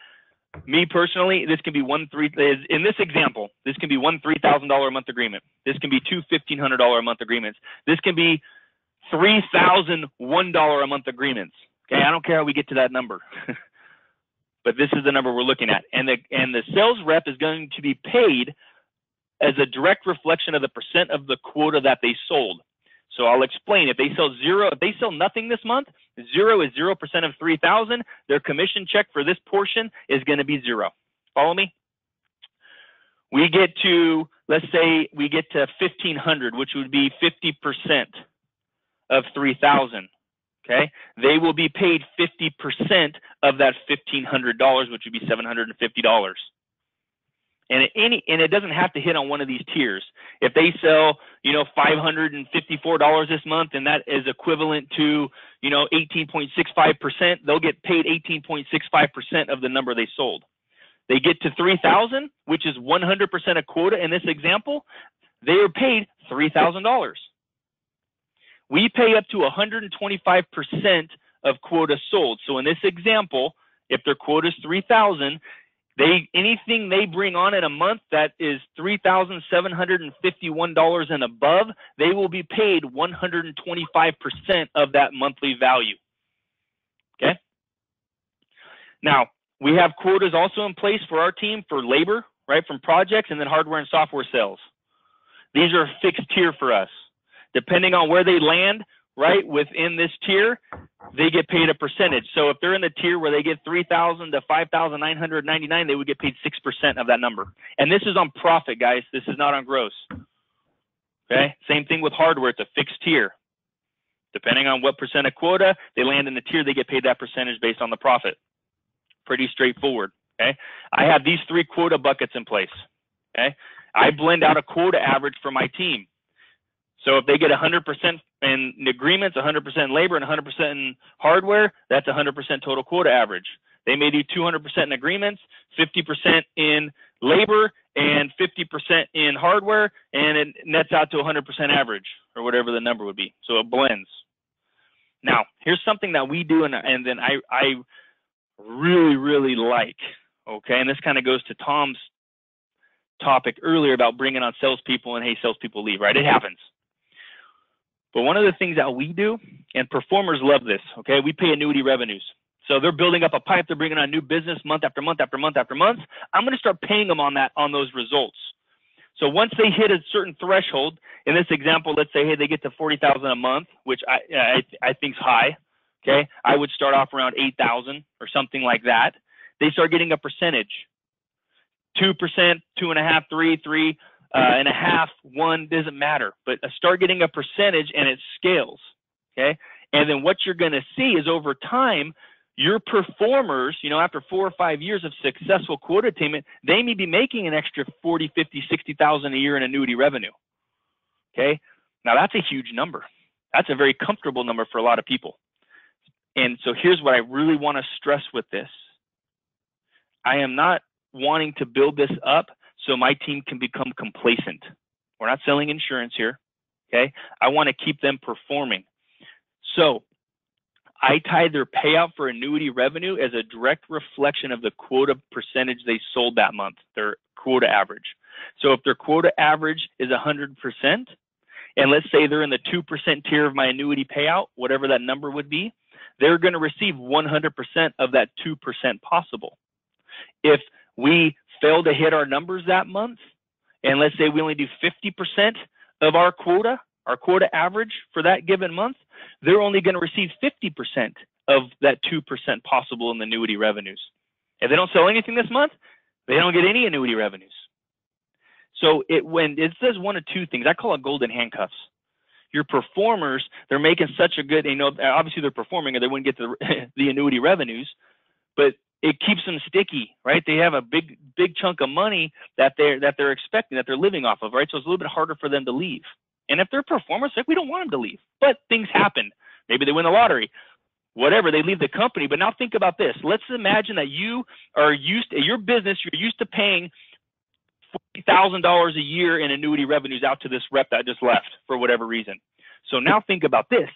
Me personally, this can be in this example, this can be one $3,000 a month agreement. This can be 2 $1,500 a month agreements. This can be $3,001 a month agreements. Okay, I don't care how we get to that number, but this is the number we're looking at. And the sales rep is going to be paid as a direct reflection of the percent of the quota that they sold. So I'll explain. If they sell nothing this month, 0 is 0% of 3,000. Their commission check for this portion is going to be 0. Follow me? We get to, let's say we get to 1,500, which would be 50% of 3,000. Okay, they will be paid 50% of that $1,500, which would be $750. And it doesn't have to hit on one of these tiers. If they sell, $554 this month, and that is equivalent to, 18.65%, they'll get paid 18.65% of the number they sold. They get to 3,000, which is 100% of quota in this example, they are paid $3,000. We pay up to 125% of quota sold. So in this example, if their quota is 3,000, anything they bring on in a month that is $3,751 and above, they will be paid 125% of that monthly value. Okay. Now we have quotas also in place for our team for labor, right, from projects, and then hardware and software sales. These are a fixed tier for us. Depending on where they land, right, within this tier, they get paid a percentage. So if they're in the tier where they get 3,000 to 5,999, they would get paid 6% of that number. And this is on profit, guys. This is not on gross. Okay. Same thing with hardware. It's a fixed tier. Depending on what percent of quota they land in the tier, they get paid that percentage based on the profit. Pretty straightforward. Okay. I have these 3 quota buckets in place. Okay. I blend out a quota average for my team. So if they get 100% in agreements, 100% in labor, and 100% in hardware, that's 100% total quota average. They may do 200% in agreements, 50% in labor, and 50% in hardware, and it nets out to 100% average, or whatever the number would be. So it blends. Now, here's something that we do, and then I really, really like, okay? And this kind of goes to Tom's topic earlier about bringing on salespeople and, hey, salespeople leave, right? It happens. But one of the things that we do, and performers love this, okay, we pay annuity revenues. So they're building up a pipe, they're bringing on new business month after month after month after month. I'm going to start paying them on those results. So once they hit a certain threshold, in this example, let's say, hey, they get to 40,000 a month, which I think is high, okay? I would start off around 8,000 or something like that. They start getting a percentage, 2%, 2.5%, 3%. and a half, 1, doesn't matter. But start getting a percentage and it scales, okay? And then what you're going to see is over time, your performers, after 4 or 5 years of successful quota attainment, they may be making an extra 40, 50, 60,000 a year in annuity revenue, okay? Now that's a huge number. That's a very comfortable number for a lot of people. And so here's what I really want to stress with this. I am not wanting to build this up so my team can become complacent. We're not selling insurance here, okay? I want to keep them performing. So I tie their payout for annuity revenue as a direct reflection of the quota percentage they sold that month, their quota average. So if their quota average is 100%, and let's say they're in the 2% tier of my annuity payout, whatever that number would be, they're going to receive 100% of that 2% possible. If we fail to hit our numbers that month, and let's say we only do 50% of our quota average for that given month, they're only going to receive 50% of that 2% possible in the annuity revenues. If they don't sell anything this month, they don't get any annuity revenues. So when it says one of two things, I call it golden handcuffs. Your performers, they're making such a good, obviously they're performing or they wouldn't get the annuity revenues, but it keeps them sticky, right? They have a big chunk of money that they're expecting, that they're living off of, right? So it's a little bit harder for them to leave. And if they're performers, we don't want them to leave, but things happen. Maybe they win the lottery, whatever, they leave the company. But now think about this. Let's imagine that you are your business, you're used to paying $40,000 a year in annuity revenues out to this rep that just left for whatever reason. So now think about this.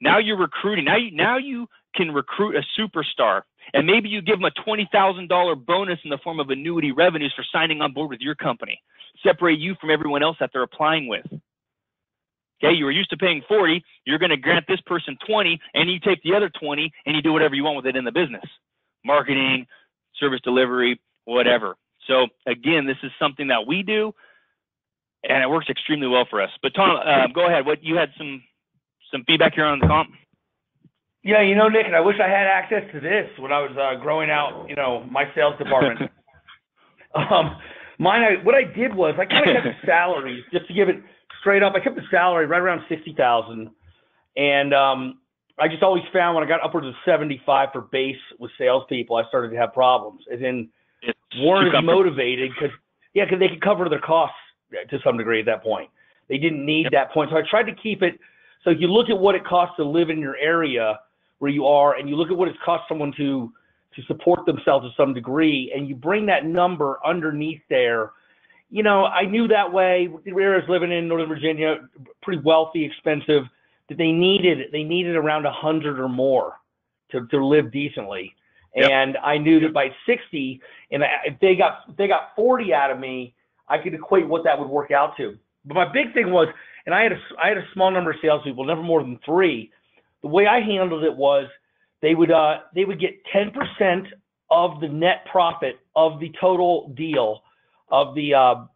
Now you're recruiting. Now you can recruit a superstar, and maybe you give them a $20,000 bonus in the form of annuity revenues for signing on board with your company. Separate you from everyone else that they're applying with. Okay, you were used to paying 40. You're going to grant this person 20, and you take the other 20, and you do whatever you want with it in the business. Marketing, service delivery, whatever. So again, this is something that we do, and it works extremely well for us. But Tom, go ahead. What you had some feedback here on the comp? Yeah, Nick, and I wish I had access to this when I was growing out, my sales department. What I did was I kind of kept the salaries, just to give it straight up. I kept the salary right around $60,000, and I just always found when I got upwards of 75 for base with salespeople, I started to have problems. As in, weren't as motivated because they could cover their costs to some degree at that point. They didn't need that point, so I tried to keep it. So if you look at what it costs to live in your area where you are, and you look at what it costs someone to support themselves to some degree, and you bring that number underneath there, I knew that way. The areas living in Northern Virginia, pretty wealthy, expensive, that they needed around 100 or more to live decently. Yep. And I knew that by 60, and if they got 40 out of me, I could equate what that would work out to. But my big thing was, and I had a small number of salespeople, never more than 3. The way I handled it was they would get 10% of the net profit of the total deal of the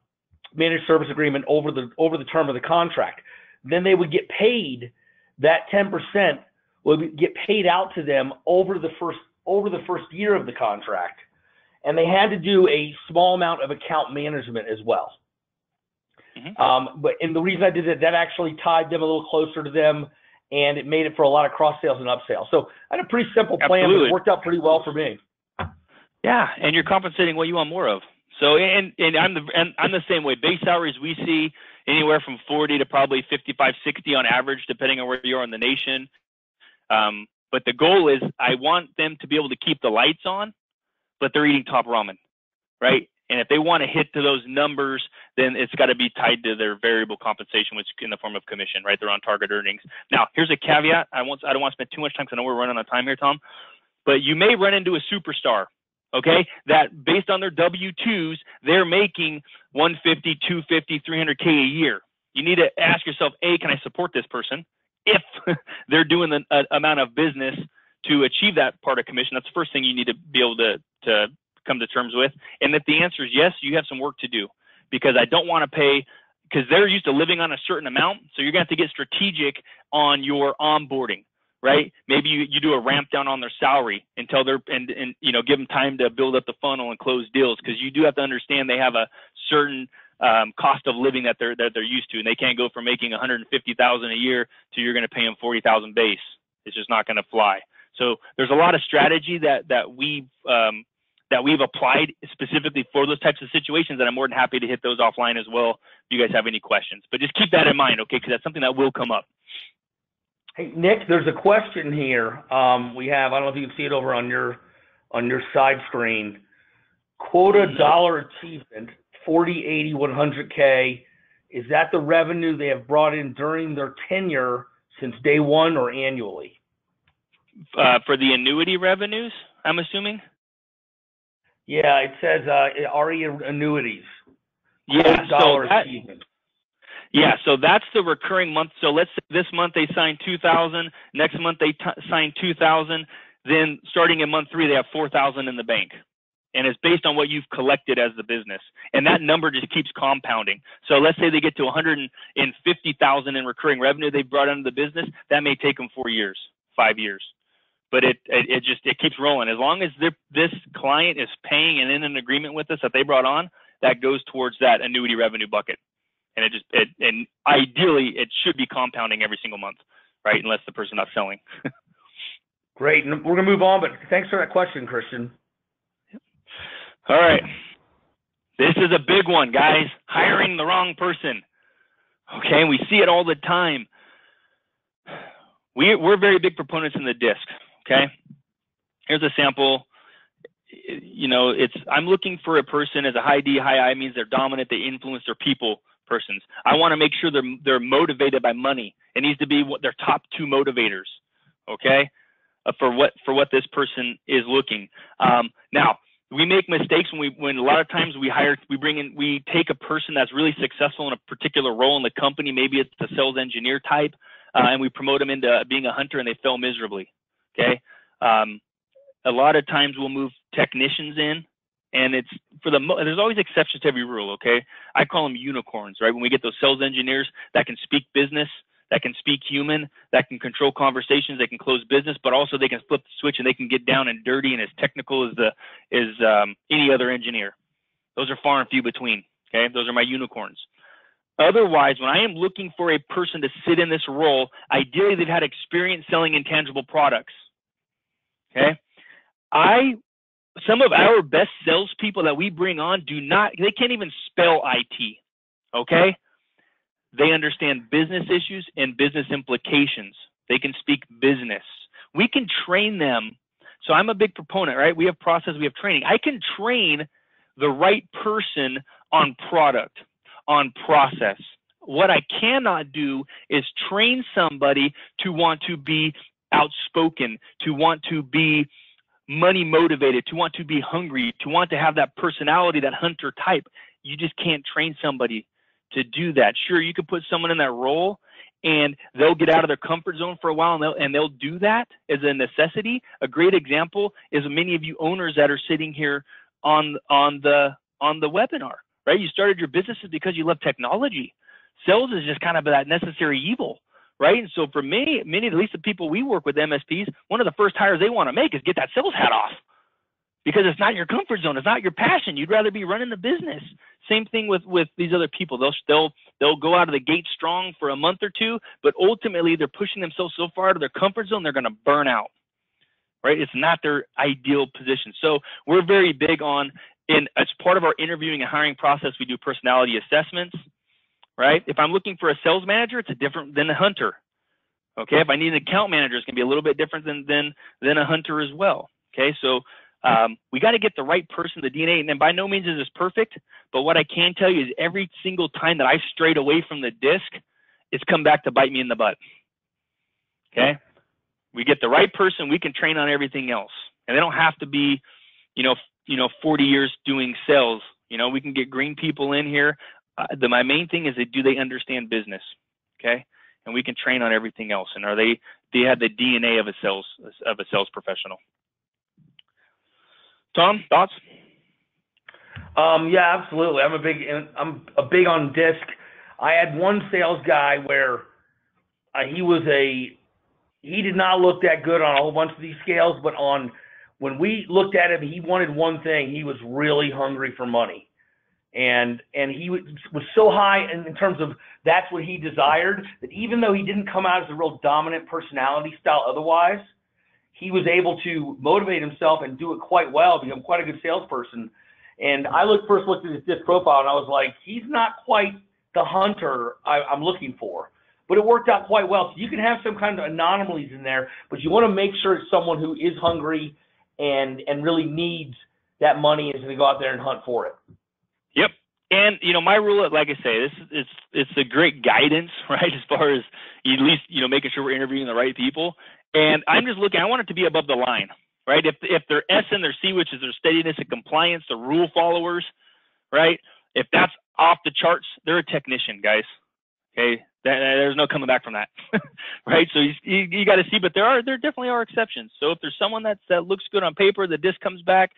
managed service agreement over the term of the contract. Then they would get paid, that 10% would get paid out to them over the first year of the contract, and they had to do a small amount of account management as well. Mm-hmm. And the reason I did that actually tied them a little closer to them, and it made it for a lot of cross sales and upsales. So I had a pretty simple plan, but it worked out pretty well for me. Yeah, and you're compensating what you want more of. So and I'm the same way. Base salaries we see anywhere from 40 to probably 55, 60 on average, depending on where you are in the nation. But the goal is I want them to be able to keep the lights on, but they're eating top ramen, right? And if they want to hit to those numbers, then it's got to be tied to their variable compensation, which in the form of commission, right? They're on target earnings. Now, here's a caveat. I don't want to spend too much time because I know we're running out of time here, Tom. But you may run into a superstar, okay, that based on their W-2s, they're making 150, 250, 300K a year. You need to ask yourself, A, can I support this person? If they're doing the amount of business to achieve that part of commission, that's the first thing you need to be able to come to terms with. And if the answer is yes, you have some work to do, because I don't want to pay, because they're used to living on a certain amount. So you're going to have to get strategic on your onboarding, right? Maybe you do a ramp down on their salary until they're, and give them time to build up the funnel and close deals. Because you do have to understand they have a certain cost of living that they're used to, and they can't go from making $150,000 a year to you're going to pay them $40,000 base. It's just not going to fly. So there's a lot of strategy that we've applied specifically for those types of situations, and I'm more than happy to hit those offline as well if you guys have any questions. But just keep that in mind, okay? Because that's something that will come up. Hey, Nick, there's a question here. We have, I don't know if you can see it over on your side screen. Quota dollar achievement, 40, 80, 100K. Is that the revenue they have brought in during their tenure since day one or annually? For the annuity revenues, I'm assuming? Yeah, it says RE annuities. Yeah, dollar achievement. Yeah, so that's the recurring month. So let's say this month they signed 2,000, next month they signed 2,000, then starting in month 3 they have 4,000 in the bank. And it's based on what you've collected as the business. And that number just keeps compounding. So let's say they get to 150,000 in recurring revenue they've brought into the business. That may take them 4 years, 5 years. But it keeps rolling. As long as this client is paying and in an agreement with us that they brought on, that goes towards that annuity revenue bucket. And and ideally it should be compounding every single month, right? Unless the person's not selling. Great. And we're gonna move on, but thanks for that question, Christian. All right. This is a big one, guys. Hiring the wrong person. Okay, we see it all the time. We're very big proponents in the disc. Okay. Here's a sample. You know, I'm looking for a person as a high D, high I means they're dominant, they influence their people persons. I want to make sure they're motivated by money. It needs to be their top 2 motivators. Okay. For what this person is looking. Now, we make mistakes when a lot of times we take a person that's really successful in a particular role in the company. Maybe it's the sales engineer type, and we promote them into being a hunter and they fail miserably. Okay. A lot of times we'll move technicians in, and there's always exceptions to every rule. Okay. I call them unicorns, right? When we get those sales engineers that can speak business, that can speak human, that can control conversations, they can close business, but also they can flip the switch and they can get down and dirty and as technical as any other engineer. Those are far and few between. Okay, those are my unicorns. Otherwise, when I am looking for a person to sit in this role, ideally they've had experience selling intangible products. Okay, some of our best salespeople that we bring on they can't even spell IT. Okay. They understand business issues and business implications. They can speak business. We can train them. So I'm a big proponent, right? We have process, we have training. I can train the right person on product, on process. What I cannot do is train somebody to want to be outspoken, to want to be money motivated, to want to be hungry, to want to have that personality, that hunter type. You just can't train somebody to do that. Sure, you could put someone in that role and they'll get out of their comfort zone for a while and they'll do that as a necessity. A great example is many of you owners that are sitting here on the webinar, right? You started your businesses because you love technology. Sales is just kind of that necessary evil, right? And so for many, at least the people we work with, MSPs, one of the first hires they want to make is get that sales hat off. Because it's not your comfort zone, it's not your passion. You'd rather be running the business. Same thing with these other people. They'll go out of the gate strong for a month or two, but ultimately they're pushing themselves so far out of their comfort zone they're going to burn out. Right? It's not their ideal position. So we're very big on, as part of our interviewing and hiring process, we do personality assessments. Right? If I'm looking for a sales manager, it's different than a hunter. Okay. If I need an account manager, it's going to be a little bit different than a hunter as well. Okay. So we got to get the right person, the DNA, and by no means is this perfect, but what I can tell you is every single time that I strayed away from the disc, it's come back to bite me in the butt. Okay. We get the right person, we can train on everything else, and they don't have to be, 40 years doing sales. We can get green people in here. My main thing is do they understand business? Okay. And we can train on everything else. And they have the DNA of a sales professional. Tom, thoughts? Yeah, absolutely. I'm a big on disc. I had one sales guy where he did not look that good on a whole bunch of these scales, but when we looked at him, he wanted one thing. He was really hungry for money. And he was so high in terms of that's what he desired, that even though he didn't come out as a real dominant personality style otherwise, he was able to motivate himself and do it quite well, become quite a good salesperson. And I first looked at his disc profile and I was like, he's not quite the hunter I'm looking for. But it worked out quite well. So you can have some kind of anomalies in there, but you want to make sure it's someone who is hungry and really needs that money and is going to go out there and hunt for it. Yep. And, my rule, like I say, it's a great guidance, right, as far as at least, making sure we're interviewing the right people. And I'm just looking, I want it to be above the line, right? If they're S and they're C, which is their steadiness and compliance, the rule followers, right? If that's off the charts, they're a technician, guys. Okay, there's no coming back from that, right? So you got to see, but there definitely are exceptions. So if there's someone that looks good on paper, the disc comes back,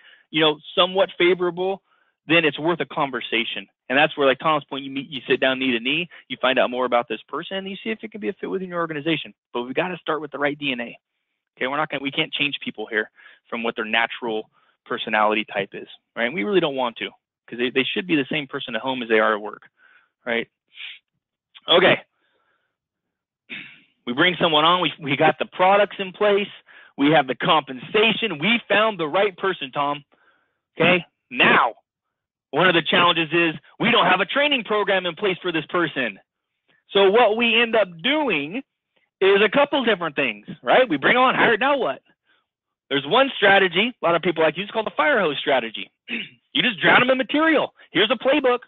somewhat favorable, then it's worth a conversation. And that's where, like Tom's point, you sit down knee to knee, you find out more about this person, and you see if it can be a fit within your organization. But we got to start with the right DNA. Okay, we can't change people here from what their natural personality type is, right? And we really don't want to, because they should be the same person at home as they are at work, right? Okay, we bring someone on, we got the products in place, we have the compensation, we found the right person, Tom. Okay, now one of the challenges is we don't have a training program in place for this person. So what we end up doing is a couple different things, right? We bring on, hired, now what? There's one strategy, a lot of people like use, called the fire hose strategy. You just drown them in material. Here's a playbook.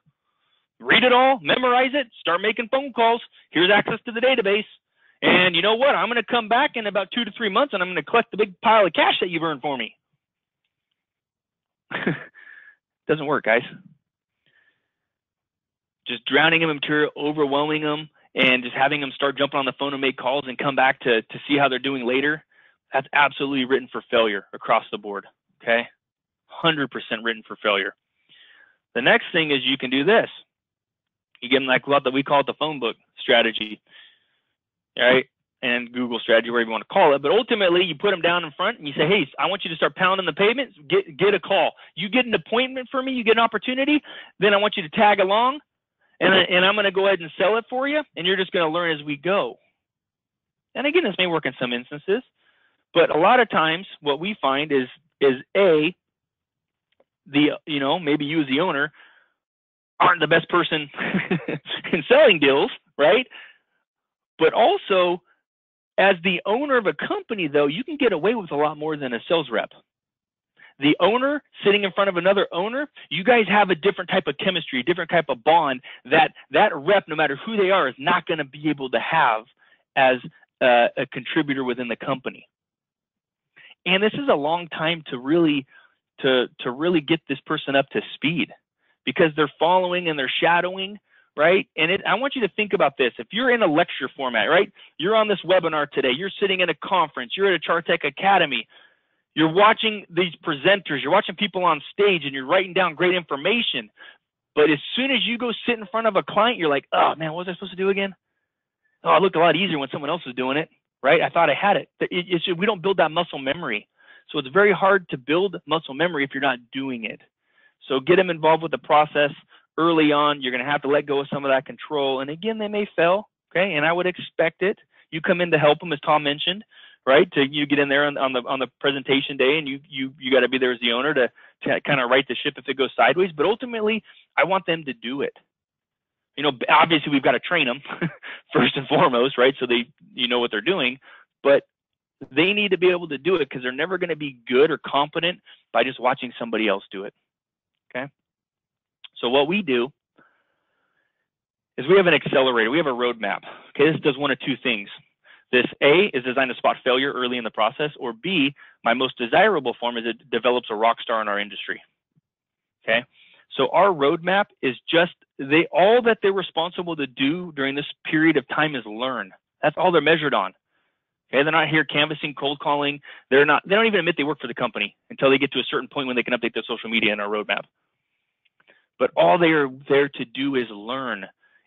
Read it all, memorize it, start making phone calls. Here's access to the database. And you know what? I'm going to come back in about 2 to 3 months and I'm going to collect the big pile of cash that you've earned for me. Doesn't work, guys. Just drowning them in material, overwhelming them, and just having them start jumping on the phone and make calls and come back to see how they're doing later, that's absolutely written for failure across the board, okay? 100% written for failure. The next thing is you can do this. You get them like what we call it the phone book strategy, right? And Google strategy, whatever you want to call it. But ultimately, you put them down in front and you say, hey, I want you to start pounding the pavement. Get a call. You get an appointment for me. You get an opportunity. Then I want you to tag along, and I'm going to go ahead and sell it for you, and you're just going to learn as we go. And again, this may work in some instances, but a lot of times what we find is maybe you as the owner aren't the best person in selling deals, right? But also, as the owner of a company, though, you can get away with a lot more than a sales rep. The owner sitting in front of another owner, you guys have a different type of chemistry, a different type of bond that rep, no matter who they are, is not going to be able to have as a contributor within the company. And this is a long time to really get this person up to speed, because they're following and they're shadowing, right? And I want you to think about this. If you're in a lecture format, right? You're on this webinar today. You're sitting in a conference. You're at a Chartec Academy. You're watching these presenters. You're watching people on stage, and you're writing down great information. But as soon as you go sit in front of a client, you're like, oh, man, what was I supposed to do again? Oh, it looked a lot easier when someone else was doing it, right? I thought I had it. We don't build that muscle memory. So it's very hard to build muscle memory if you're not doing it. So get them involved with the process early on. You're going to have to let go of some of that control. And again, they may fail, okay? And I would expect it. You come in to help them, as Tom mentioned, right? You get in there on the presentation day, and you got to be there as the owner to kind of right the ship if it goes sideways. But ultimately, I want them to do it. Obviously, we've got to train them first and foremost, right? So they what they're doing. But they need to be able to do it, because they're never going to be good or competent by just watching somebody else do it. Okay. So what we do is we have an accelerator. We have a roadmap. Okay. This does one of two things. This A is designed to spot failure early in the process, or B, my most desirable form, is it develops a rock star in our industry. Okay. So our roadmap is just all that they're responsible to do during this period of time is learn. That's all they're measured on. Okay, they're not here canvassing, cold calling. They don't even admit they work for the company until they get to a certain point when they can update their social media in our roadmap. But all they are there to do is learn.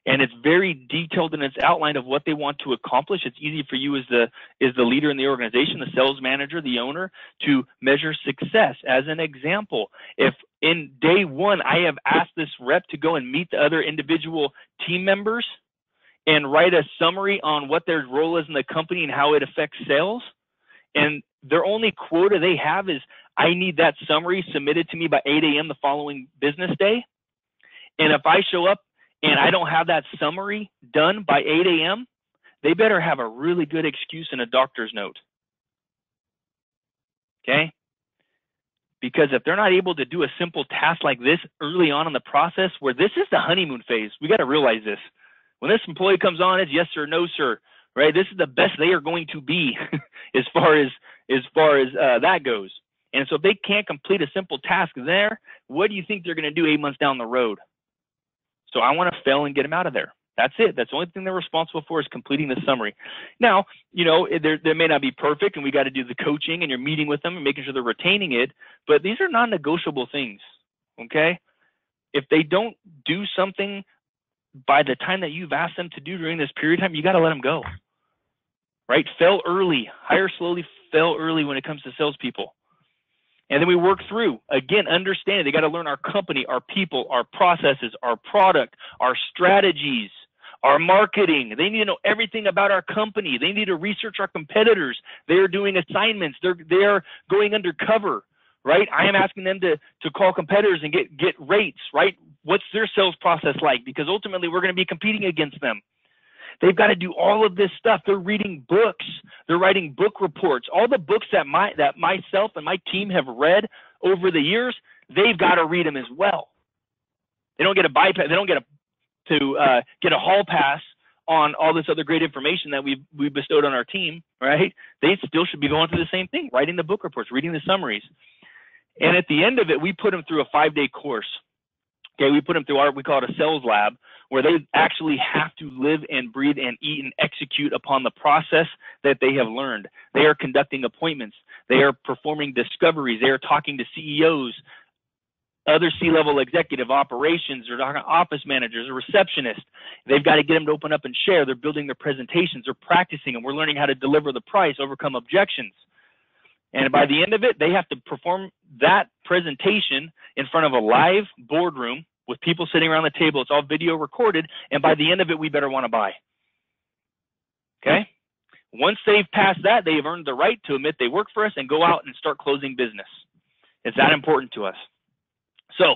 and it's very detailed in its outline of what they want to accomplish. It's easy for you as the leader in the organization, the sales manager, the owner, to measure success. As an example, if in day one I have asked this rep to go and meet the other individual team members and write a summary on what their role is in the company and how it affects sales, and their only quota they have is, I need that summary submitted to me by 8 a.m. the following business day. And if I show up and I don't have that summary done by 8 a.m., they better have a really good excuse and a doctor's note. Okay? Because if they're not able to do a simple task like this early on in the process, where this is the honeymoon phase, we got to realize this. When this employee comes on, it's yes sir, no sir, right? This is the best they are going to be as far as that goes. And so if they can't complete a simple task there, what do you think they're going to do 8 months down the road? So I want to fail and get them out of there. That's it. That's the only thing they're responsible for, is completing the summary. Now, you know, they may not be perfect, and we got to do the coaching, and you're meeting with them and making sure they're retaining it. But these are non-negotiable things, okay? If they don't do something by the time that you've asked them to do during this period of time, you got to let them go, right? Fail early. Hire slowly, fail early when it comes to salespeople. And then we work through, again, understanding they got to learn our company, our people, our processes, our product, our strategies, our marketing. They need to know everything about our company. They need to research our competitors. They are doing assignments. They are going undercover, right? I am asking them to call competitors and get rates, right? What's their sales process like? Because ultimately we're going to be competing against them. They've got to do all of this stuff. They're reading books. They're writing book reports. All the books that myself and my team have read over the years, they've got to read them as well. They don't get a bypass. They don't get a hall pass on all this other great information that we bestowed on our team, right? They still should be going through the same thing, writing the book reports, reading the summaries. And at the end of it, we put them through a 5-day course. Okay, we put them through we call it a sales lab, where they actually have to live and breathe and eat and execute upon the process that they have learned. They are conducting appointments. They are performing discoveries. They are talking to CEOs, other C-level executive operations, or office managers, or receptionists. They've got to get them to open up and share. They're building their presentations. They're practicing them. We're learning how to deliver the price, overcome objections. And by the end of it, they have to perform that presentation in front of a live boardroom with people sitting around the table. It's all video recorded. And by the end of it, we better want to buy. Okay? Once they've passed that, they've earned the right to admit they work for us and go out and start closing business. It's that important to us. So,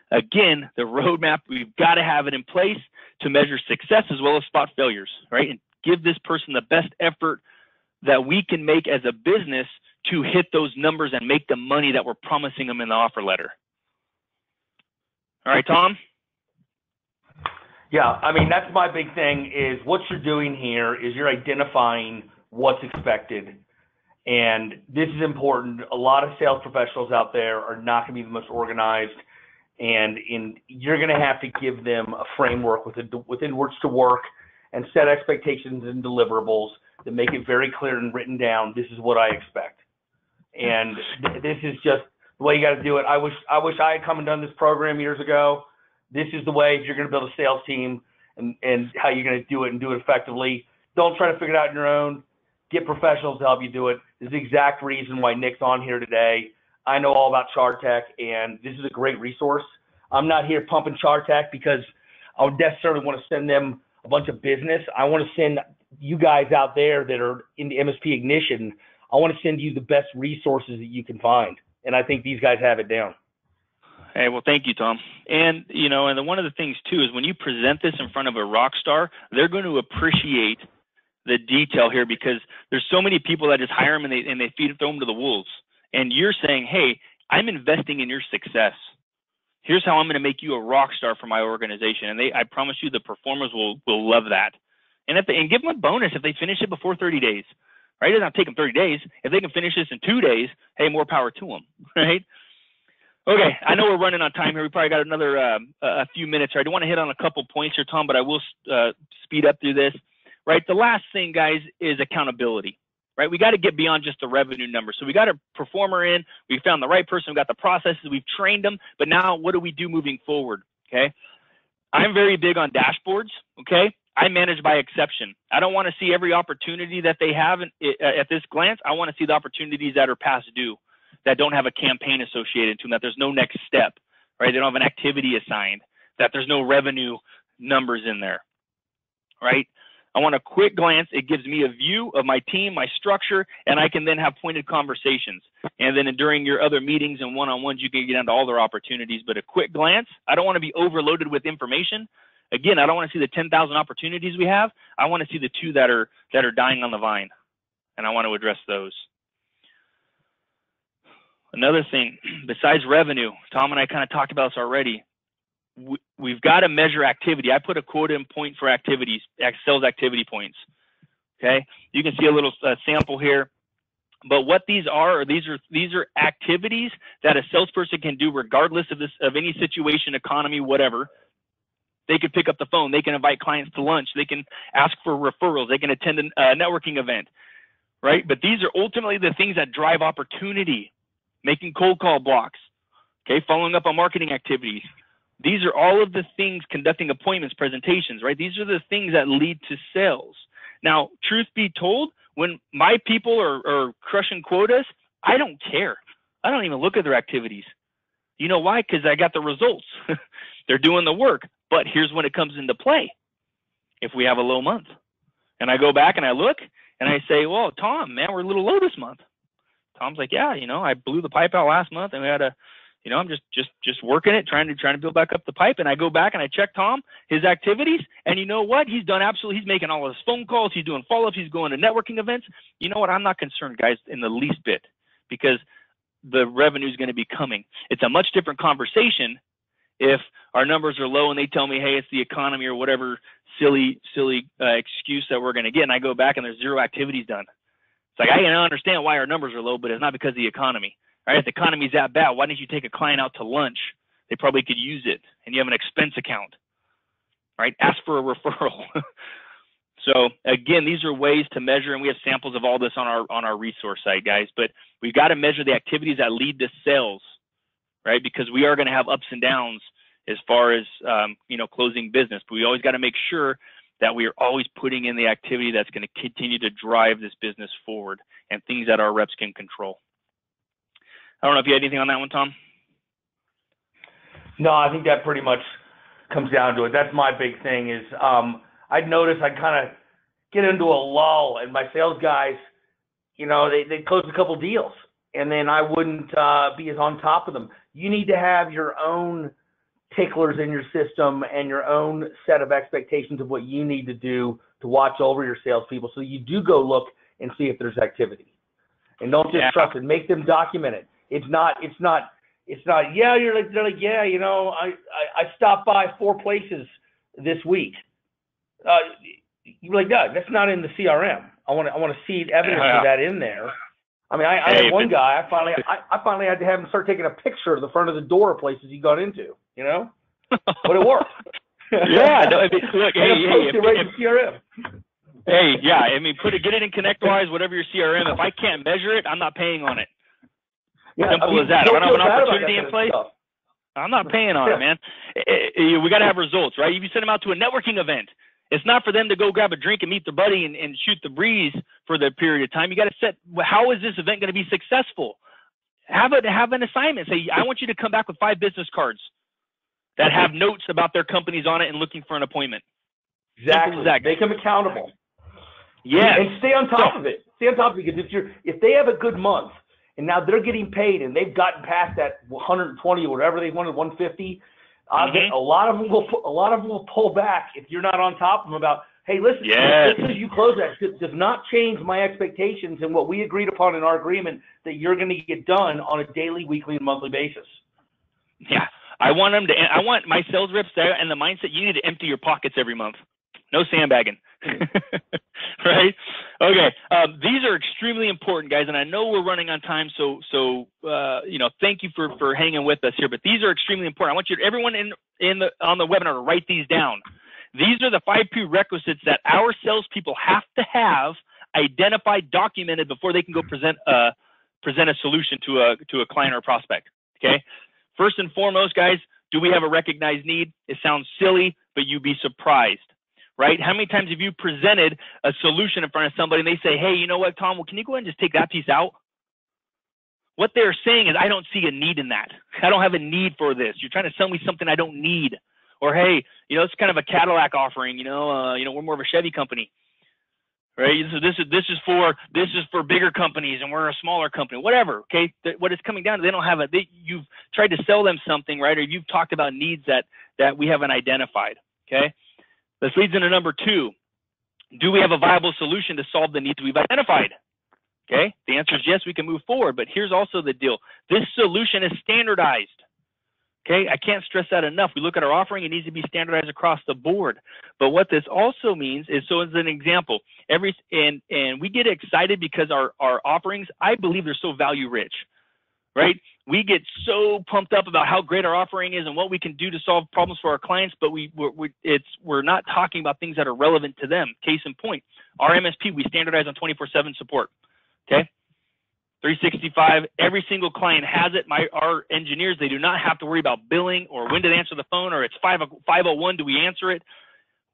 again, the roadmap, we've got to have it in place to measure success as well as spot failures, right? And give this person the best effort that we can make as a business to hit those numbers and make the money that we're promising them in the offer letter. All right, Tom? Yeah, I mean, that's my big thing, is what you're doing here is you're identifying what's expected. And this is important. A lot of sales professionals out there are not going to be the most organized, and you're going to have to give them a framework within which to work and set expectations and deliverables that make it very clear and written down, this is what I expect. And this is just the way you got to do it. I wish I had come and done this program years ago. This is the way, if you're going to build a sales team and how you're going to do it and do it effectively. Don't try to figure it out on your own. Get professionals to help you do it. This is the exact reason why Nick's on here today. I know all about Chartec, and this is a great resource. I'm not here pumping Chartec because I would necessarily want to send them a bunch of business. I want to send you guys out there that are in the MSP ignition, I want to send you the best resources that you can find. And I think these guys have it down. Hey, well, thank you, Tom. And, you know, and one of the things, too, is when you present this in front of a rock star, they're going to appreciate the detail here, because there's so many people that just hire them and they throw them to the wolves. And you're saying, hey, I'm investing in your success. Here's how I'm going to make you a rock star for my organization. And I promise you the performers will love that. And give them a bonus if they finish it before 30 days. Right? It doesn't have to take them 30 days. If they can finish this in 2 days, hey, more power to them. Right? Okay, I know we're running on time here. We probably got another a few minutes here. I do want to hit on a couple points here, Tom, but I will speed up through this. Right? The last thing, guys, is accountability. Right? We got to get beyond just the revenue number. So we got a performer in. We found the right person. We got the processes. We've trained them. But now what do we do moving forward? Okay? I'm very big on dashboards, okay? I manage by exception. I don't want to see every opportunity that they have at this glance. I want to see the opportunities that are past due, that don't have a campaign associated to them, that there's no next step, right? They don't have an activity assigned, that there's no revenue numbers in there, right? I want a quick glance. It gives me a view of my team, my structure, and I can then have pointed conversations. And then during your other meetings and one-on-ones, you can get into all their opportunities. But a quick glance, I don't want to be overloaded with information. Again, I don't want to see the 10,000 opportunities we have. I want to see the 2 that are dying on the vine, and I want to address those. Another thing, besides revenue, Tom and I kind of talked about this already. We've got to measure activity. I put a quota in point for activities, sales activity points. Okay, you can see a little sample here. But what these are activities that a salesperson can do regardless of any situation, economy, whatever. They could pick up the phone. They can invite clients to lunch. They can ask for referrals. They can attend a networking event, right? But these are ultimately the things that drive opportunity, making cold call blocks, okay, following up on marketing activities. These are all of the things, conducting appointments, presentations, right? These are the things that lead to sales. Now, truth be told, when my people are crushing quotas, I don't care. I don't even look at their activities. You know why? Because I got the results. They're doing the work. But here's when it comes into play. If we have a low month, and I go back and I look and I say, well, Tom, man, we're a little low this month. Tom's like, yeah, I blew the pipe out last month, and we had I'm just working it, trying to build back up the pipe. And I go back and I check Tom, his activities, and you know what? He's making all of his phone calls. He's doing follow-ups. He's going to networking events. You know what? I'm not concerned, guys, in the least bit, because the revenue is going to be coming. It's a much different conversation if our numbers are low and they tell me, hey, it's the economy or whatever silly excuse that we're going to get, and I go back and there's 0 activities done. It's like, I can understand why our numbers are low, but it's not because of the economy. All right, if the economy's that bad, why didn't you take a client out to lunch? They probably could use it, and you have an expense account, right? Ask for a referral. So again, these are ways to measure, and we have samples of all this on our resource site, guys. But we've got to measure the activities that lead to sales, right? Because we are going to have ups and downs as far as closing business. But we always got to make sure that we are always putting in the activity that's going to continue to drive this business forward, and things that our reps can control. I don't know if you had anything on that one, Tom. No, I think that pretty much comes down to it. That's my big thing is I'd notice I kind of get into a lull, and my sales guys, they close a couple deals, and then I wouldn't be as on top of them. You need to have your own ticklers in your system and your own set of expectations of what you need to do to watch over your salespeople, so you do go look and see if there's activity, and don't just trust it. Make them document it. It's not. Yeah, they're like, yeah, I stopped by 4 places this week. You're like, no, that's not in the CRM. I want to see evidence of that in there. I mean, I had one guy. I finally had to have him start taking a picture of the front of the door of places he got into. But it worked. Yeah. No, look, CRM. Hey, yeah. I mean, get it in ConnectWise, whatever your CRM. If I can't measure it, I'm not paying on it. Yeah, Simple as that. If I don't have an opportunity in place, I'm not paying on it, man. We got to have results, right? If you send them out to a networking event, it's not for them to go grab a drink and meet their buddy and shoot the breeze for the period of time. You got to set, how is this event going to be successful? Have an assignment. Say, I want you to come back with 5 business cards that have notes about their companies on it and looking for an appointment. Exactly. Make them accountable. Yeah. And stay on top of it. Stay on top of it, because if they have a good month, and now they're getting paid, and they've gotten past that 120 or whatever they wanted, 150. A lot of them will pull back if you're not on top of them about, hey, listen, just because you close that does not change my expectations and what we agreed upon in our agreement that you're going to get done on a daily, weekly, and monthly basis. Yeah, I want my sales reps there, and the mindset, you need to empty your pockets every month. No sandbagging. Right? Okay. These are extremely important, guys, and I know we're running on time, so thank you for hanging with us here. But these are extremely important. I want everyone on the webinar to write these down. These are the 5 prerequisites that our salespeople have to have identified, documented before they can go present a solution to a client or a prospect. Okay. First and foremost, guys, Do we have a recognized need? It sounds silly, but you'd be surprised, right? How many times have you presented a solution in front of somebody and they say, hey, you know what, Tom, well, can you go ahead and just take that piece out? What they're saying is, I don't see a need in that. I don't have a need for this. You're trying to sell me something I don't need. Or, hey, you know, it's kind of a Cadillac offering, we're more of a Chevy company. Right. So this is for bigger companies, and we're a smaller company. Whatever. Okay. What it's coming down to, they don't have you've tried to sell them something, right? Or you've talked about needs that we haven't identified. Okay. This leads into number 2. Do we have a viable solution to solve the needs we've identified? Okay. The answer is yes. We can move forward. But here's also the deal. This solution is standardized. Okay, I can't stress that enough. We look at our offering, it needs to be standardized across the board. But what this also means is, so as an example, and we get excited because our offerings, I believe they're so value rich, right? We get so pumped up about how great our offering is and what we can do to solve problems for our clients, but we're not talking about things that are relevant to them. Case in point, our MSP, we standardize on 24/7 support, okay? 365, every single client has it. Our engineers, they do not have to worry about billing or when to answer the phone, or it's 501, do we answer it?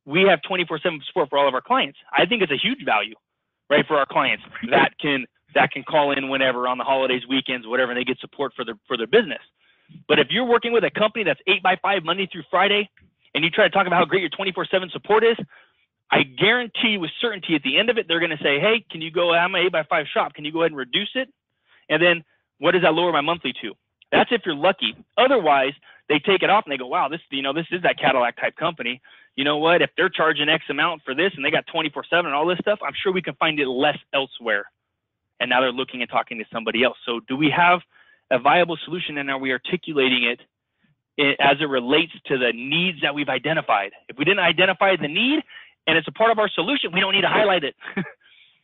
We have 24/7 support for all of our clients. I think it's a huge value, right, for our clients that can call in whenever, on the holidays, weekends, whatever, and they get support for their business. But if you're working with a company that's 8x5 Monday through Friday, and you try to talk about how great your 24/7 support is, I guarantee you with certainty at the end of it, they're going to say, hey, can you go, I'm an 8x5 shop, can you go ahead and reduce it? And then what does that lower my monthly to? That's if you're lucky. Otherwise, they take it off and they go, wow, this is that Cadillac type company. You know what? If they're charging X amount for this and they got 24/7 and all this stuff, I'm sure we can find it less elsewhere. And now they're looking and talking to somebody else. So do we have a viable solution, and are we articulating it as it relates to the needs that we've identified? If we didn't identify the need and it's a part of our solution, we don't need to highlight it.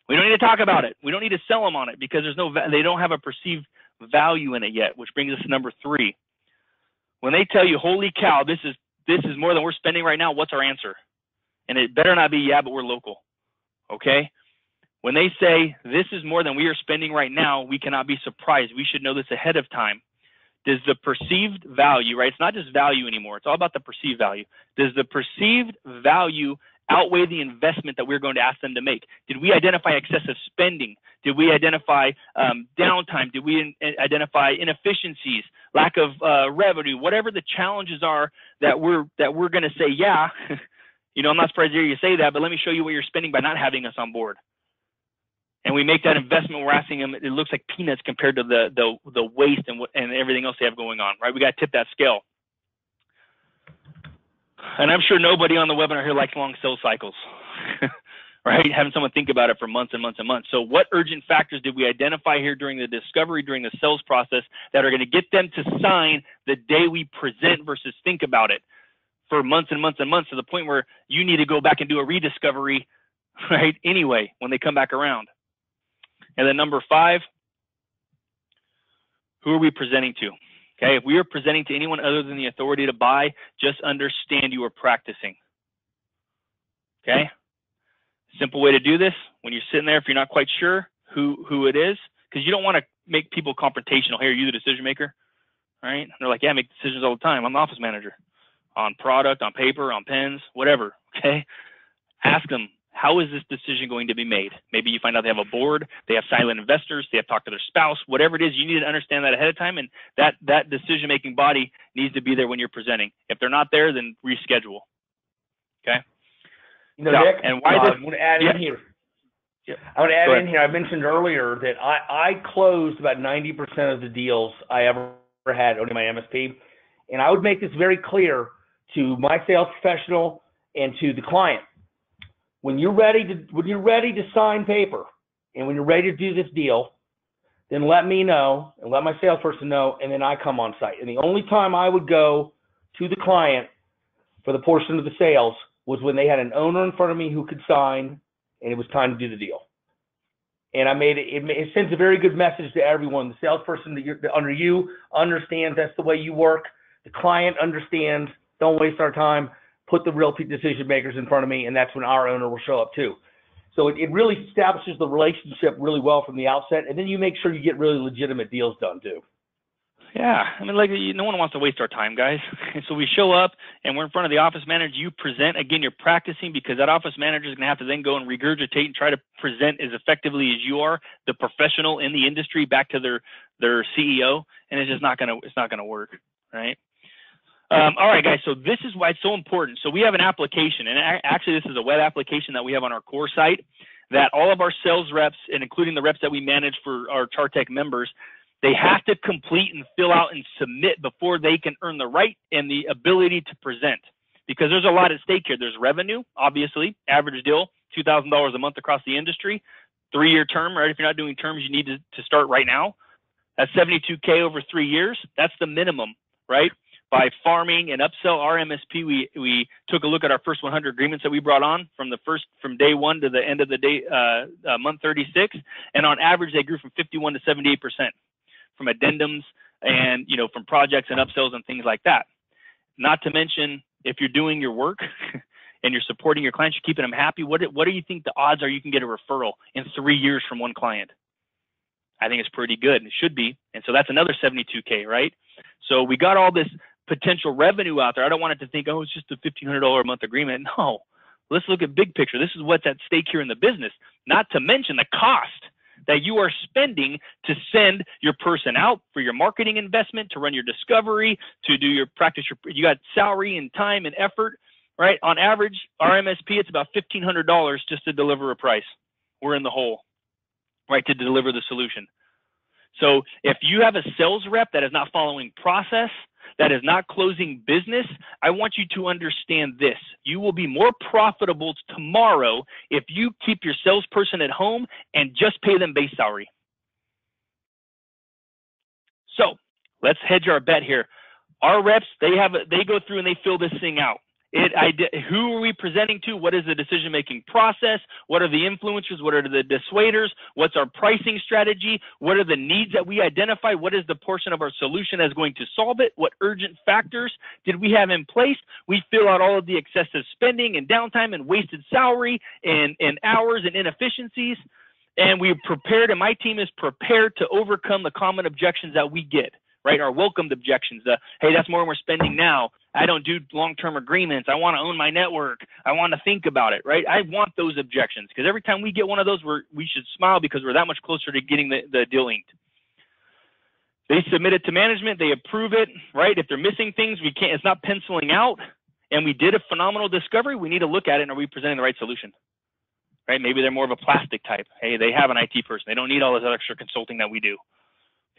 We don't need to talk about it. We don't need to sell them on it because they don't have a perceived value in it yet, which brings us to number 3. When they tell you, holy cow, this is more than we're spending right now, what's our answer? And it better not be, yeah, but we're local, okay? When they say this is more than we are spending right now, we cannot be surprised. We should know this ahead of time. Does the perceived value, right? It's not just value anymore. It's all about the perceived value. Does the perceived value outweigh the investment that we're going to ask them to make? Did we identify excessive spending? Did we identify downtime? Did we identify inefficiencies, lack of revenue, whatever the challenges are that we're going to say, yeah, I'm not surprised to hear you say that, but let me show you what you're spending by not having us on board. And we make that investment. We're asking them. It looks like peanuts compared to the waste and everything else they have going on, right? We got to tip that scale. And I'm sure nobody on the webinar here likes long sales cycles, right? Having someone think about it for months and months and months. So what urgent factors did we identify here during the discovery, during the sales process, that are going to get them to sign the day we present versus think about it for months and months and months, to the point where you need to go back and do a rediscovery, right, anyway, when they come back around? And then number 5, who are we presenting to? Okay, if we are presenting to anyone other than the authority to buy, just understand you are practicing. Okay, simple way to do this, when you're sitting there, if you're not quite sure who it is, because you don't want to make people confrontational. Hey, are you the decision maker? All right, they're like, yeah, I make decisions all the time. I'm the office manager on product, on paper, on pens, whatever. Okay, ask them, how is this decision going to be made? Maybe you find out they have a board, they have silent investors, they have talked to their spouse, whatever it is, you need to understand that ahead of time, and that decision-making body needs to be there when you're presenting. If they're not there, then reschedule. Okay? Nick, and why I want to add in here. Yeah. I want to add in here, I mentioned earlier that I closed about 90% of the deals I ever had owning my MSP, and I would make this very clear to my sales professional and to the client. When you're ready to sign paper and when you're ready to do this deal, then let me know and let my salesperson know, and then I come on site. And the only time I would go to the client for the portion of the sales was when they had an owner in front of me who could sign, and it was time to do the deal. And it sends a very good message to everyone. The salesperson that under you understands that's the way you work. The client understands, don't waste our time. Put the real decision makers in front of me, and that's when our owner will show up too. So it really establishes the relationship really well from the outset, and then you make sure you get really legitimate deals done too. Yeah, I mean, like, no one wants to waste our time, guys. And so we show up and we're in front of the office manager. You present. Again, you're practicing because that office manager is going to have to then go and regurgitate and try to present as effectively as you are, the professional in the industry, back to their CEO, and it's just not going to work, right? All right, guys, so this is why it's so important. So we have an application, and actually this is a web application that we have on our core site that all of our sales reps, and including the reps that we manage for our Chartec members, they have to complete and fill out and submit before they can earn the right and the ability to present. Because there's a lot at stake here. There's revenue, obviously, average deal, $2,000 a month across the industry, 3-year term, right? If you're not doing terms, you need to start right now. That's $72K over 3 years. That's the minimum, right? By farming and upsell our MSP, we took a look at our first 100 agreements that we brought on from day 1 to the end of the day, month 36, and on average they grew from 51 to 78% from addendums and from projects and upsells and things like that. Not to mention, if you're doing your work and you're supporting your clients, you're keeping them happy. What do you think the odds are you can get a referral in 3 years from one client? I think it's pretty good, and it should be. And so that's another 72K, right? So we got all this potential revenue out there. I don't want it to think, oh, it's just a $1,500 a month agreement. No, let's look at big picture. This is what's at stake here in the business, not to mention the cost that you are spending to send your person out for your marketing investment, to run your discovery, to do your practice. You got salary and time and effort, right? On average, our MSP, it's about $1,500 just to deliver a price. We're in the hole, right, to deliver the solution. So if you have a sales rep that is not following process, that is not closing business, I want you to understand this. You will be more profitable tomorrow if you keep your salesperson at home and just pay them base salary. So let's hedge our bet here. Our reps, they go through and they fill this thing out. Who are we presenting to? What is the decision-making process? What are the influencers? What are the dissuaders? What's our pricing strategy? What are the needs that we identify? What is the portion of our solution that's going to solve it? What urgent factors did we have in place? We fill out all of the excessive spending and downtime and wasted salary and hours and inefficiencies. And we're prepared, and my team is prepared to overcome the common objections that we get, right? Our welcomed objections. Hey, that's more than we're spending now. I don't do long-term agreements. I want to own my network. I want to think about it, right? I want those objections, because every time we get one of those, we should smile because we're that much closer to getting the deal inked. They submit it to management. They approve it, right? If they're missing things, it's not penciling out, and we did a phenomenal discovery, we need to look at it, and are we presenting the right solution, right? Maybe they're more of a plastic type. Hey, they have an IT person. They don't need all this extra consulting that we do,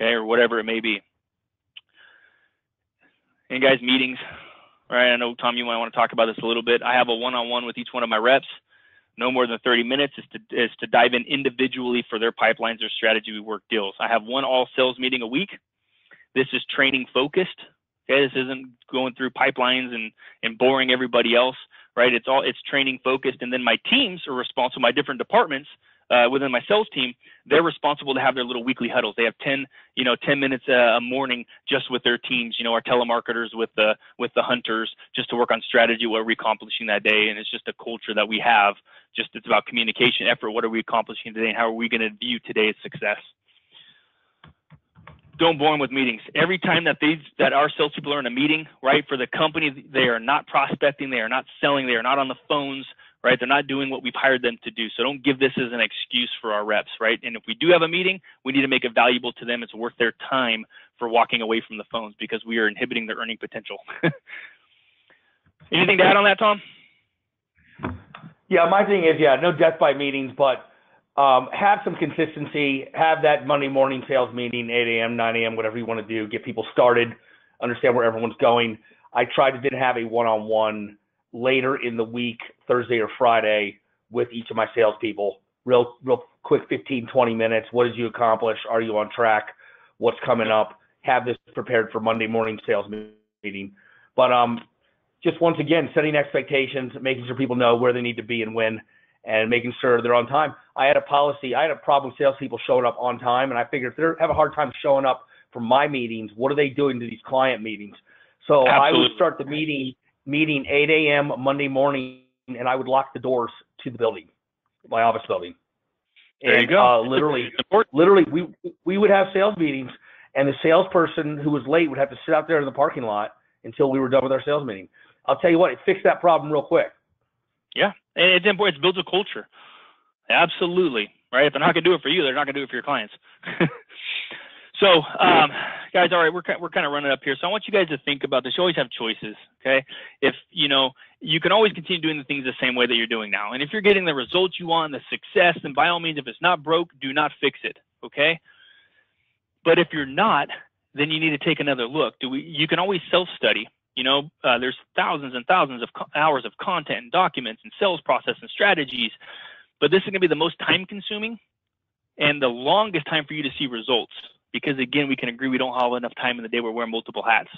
okay, or whatever it may be. And guys, meetings. All right, I know, Tom, you might want to talk about this a little bit. I have a one-on-one with each one of my reps. No more than 30 minutes is to dive in individually for their pipelines, their strategy. We work deals. I have one all-sales meeting a week. This is training focused. Okay, this isn't going through pipelines and boring everybody else, right? It's training focused. And then my teams are responsible, my different departments within my sales team, they're responsible to have their little weekly huddles. They have 10 minutes a morning just with their teams, our telemarketers with the hunters, just to work on strategy, what are we accomplishing that day. And it's just a culture that we have. It's about communication effort. What are we accomplishing today, and how are we going to view today's success? Don't bore them with meetings. Every time that our salespeople are in a meeting, right, for the company, they are not prospecting, they are not selling, they are not on the phones, right? They're not doing what we've hired them to do. So don't give this as an excuse for our reps, right? And if we do have a meeting, we need to make it valuable to them. It's worth their time for walking away from the phones, because we are inhibiting their earning potential. Anything to add on that, Tom? Yeah, my thing is, no death by meetings, but have some consistency. Have that Monday morning sales meeting, 8 a.m., 9 a.m., whatever you want to do. Get people started, understand where everyone's going. I tried to then have a one-on-one later in the week, Thursday or Friday, with each of my salespeople. Real quick, 15, 20 minutes. What did you accomplish? Are you on track? What's coming up? Have this prepared for Monday morning sales meeting. But just once again, setting expectations, making sure people know where they need to be and when, and making sure they're on time. I had a problem with salespeople showing up on time, and I figured if they have a hard time showing up for my meetings, what are they doing to these client meetings? So absolutely. I would start the meeting 8 a.m. Monday morning, and I would lock the doors to the building, my office building. There you go. Literally, we would have sales meetings, and the salesperson who was late would have to sit out there in the parking lot until we were done with our sales meeting. I'll tell you what, it fixed that problem real quick. Yeah, and it's important. It builds a culture. Absolutely, right? If they're not going to do it for you, they're not going to do it for your clients. So, guys, all right, we're kind of running up here. So I want you guys to think about this. You always have choices, okay? If, you can always continue doing the things the same way that you're doing now. And if you're getting the results you want, the success, then by all means, if it's not broke, do not fix it, okay? But if you're not, then you need to take another look. You can always self-study. There's thousands and thousands of hours of content and documents and sales process and strategies. But this is going to be the most time-consuming and the longest time for you to see results. Because, again, we can agree we don't have enough time in the day where we're wearing multiple hats.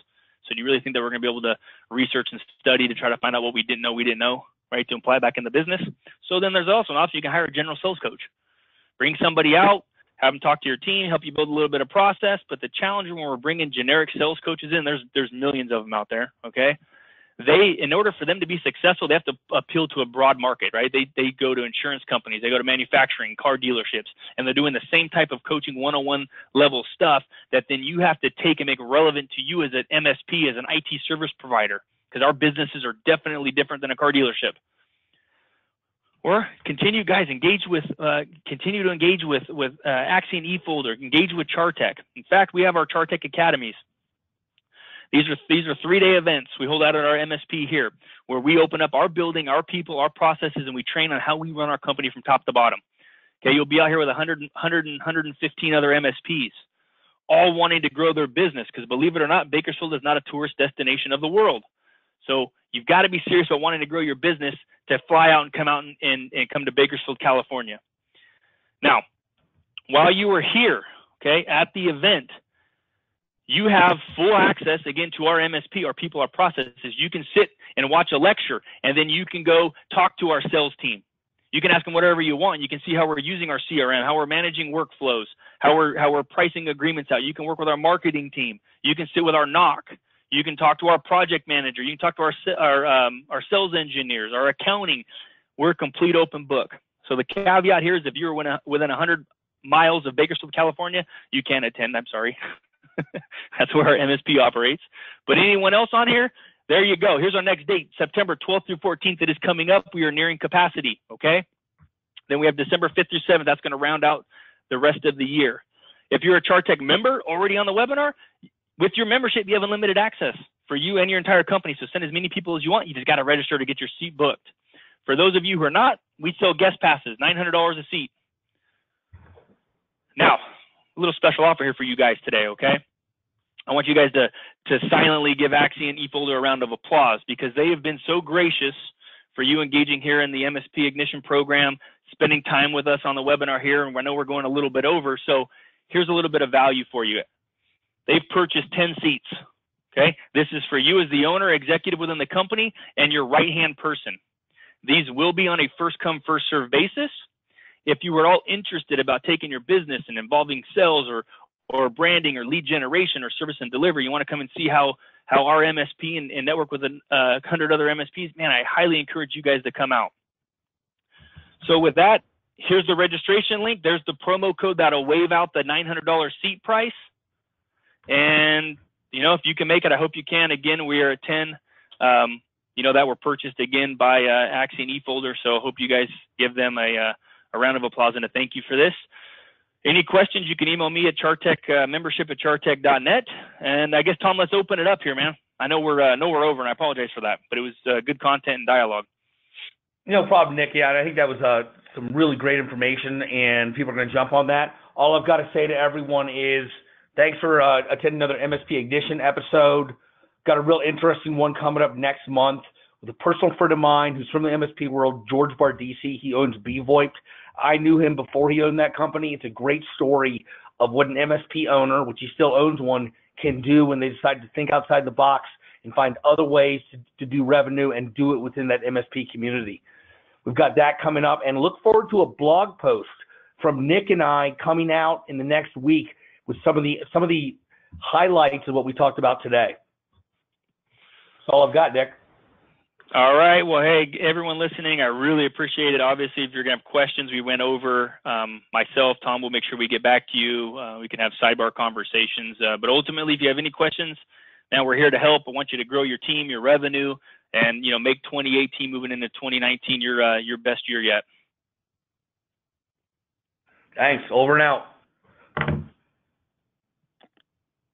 So do you really think that we're going to be able to research and study to try to find out what we didn't know, right, to apply back in the business? So then there's also an option. You can hire a general sales coach. Bring somebody out, have them talk to your team, help you build a little bit of process. But the challenge when we're bringing generic sales coaches in, there's millions of them out there, okay? In order for them to be successful, they have to appeal to a broad market, right? They go to insurance companies, they go to manufacturing, car dealerships, and they're doing the same type of coaching 101 level stuff that then you have to take and make relevant to you as an MSP, as an IT service provider, because our businesses are definitely different than a car dealership. Or continue to engage with Acxion eFolder, engage with Chartec. In fact, we have our Chartec academies. These are 3-day events we hold out at our MSP here, where we open up our building, our people, our processes, and we train on how we run our company from top to bottom. Okay, you'll be out here with 115 other MSPs, all wanting to grow their business, because believe it or not, Bakersfield is not a tourist destination of the world. So you've got to be serious about wanting to grow your business to fly out and come to Bakersfield, California. Now, while you are here, okay, at the event, you have full access, again, to our MSP, our people, our processes. You can sit and watch a lecture, and then you can go talk to our sales team. You can ask them whatever you want. You can see how we're using our CRM, how we're managing workflows, how we're pricing agreements out. You can work with our marketing team. You can sit with our NOC. You can talk to our project manager. You can talk to our sales engineers, our accounting. We're a complete open book. So the caveat here is if you're within 100 miles of Bakersfield, California, you can't attend. I'm sorry. That's where our MSP operates. But anyone else on here, there you go. Here's our next date, September 12th through 14th. It is coming up. We are nearing capacity, okay? Then we have December 5th through 7th. That's going to round out the rest of the year. If you're a Chartec member already on the webinar, with your membership, you have unlimited access for you and your entire company. So send as many people as you want. You just got to register to get your seat booked. For those of you who are not, we sell guest passes, $900 a seat. Now, a little special offer here for you guys today, okay? I want you guys to silently give Acxion eFolder a round of applause, because they have been so gracious for you engaging here in the MSP Ignition program, spending time with us on the webinar here, and I know we're going a little bit over, so here's a little bit of value for you. They've purchased 10 seats, okay? This is for you as the owner, executive within the company, and your right-hand person. These will be on a first-come, first-served basis. If you were all interested about taking your business and involving sales or branding or lead generation or service and delivery, you want to come and see how our MSP and network with 100 other MSPs, man, I highly encourage you guys to come out. So with that, here's the registration link. There's the promo code that'll waive out the $900 seat price. And, if you can make it, I hope you can. Again, we are at 10, that were purchased again by Acxion eFolder. So I hope you guys give them a round of applause and a thank you for this. Any questions, you can email me at Chartec, membership@chartec.net. And I guess, Tom, let's open it up here, man. I know we're over, and I apologize for that, but it was good content and dialogue. No problem, Nick. Yeah, I think that was some really great information, and people are going to jump on that. All I've got to say to everyone is thanks for attending another MSP Ignition episode. Got a real interesting one coming up next month with a personal friend of mine who's from the MSP world, George Bardisi. He owns BVoIP. I knew him before he owned that company. It's a great story of what an MSP owner, which he still owns one, can do when they decide to think outside the box and find other ways to do revenue and do it within that MSP community. We've got that coming up, and look forward to a blog post from Nick and I coming out in the next week with some of the highlights of what we talked about today. That's all I've got, Nick. All right. Well, hey, everyone listening, I really appreciate it. Obviously, if you're going to have questions, we went over. Myself, Tom, will make sure we get back to you. We can have sidebar conversations. But ultimately, if you have any questions, now we're here to help. I want you to grow your team, your revenue, and make 2018 moving into 2019 your best year yet. Thanks. Over and out.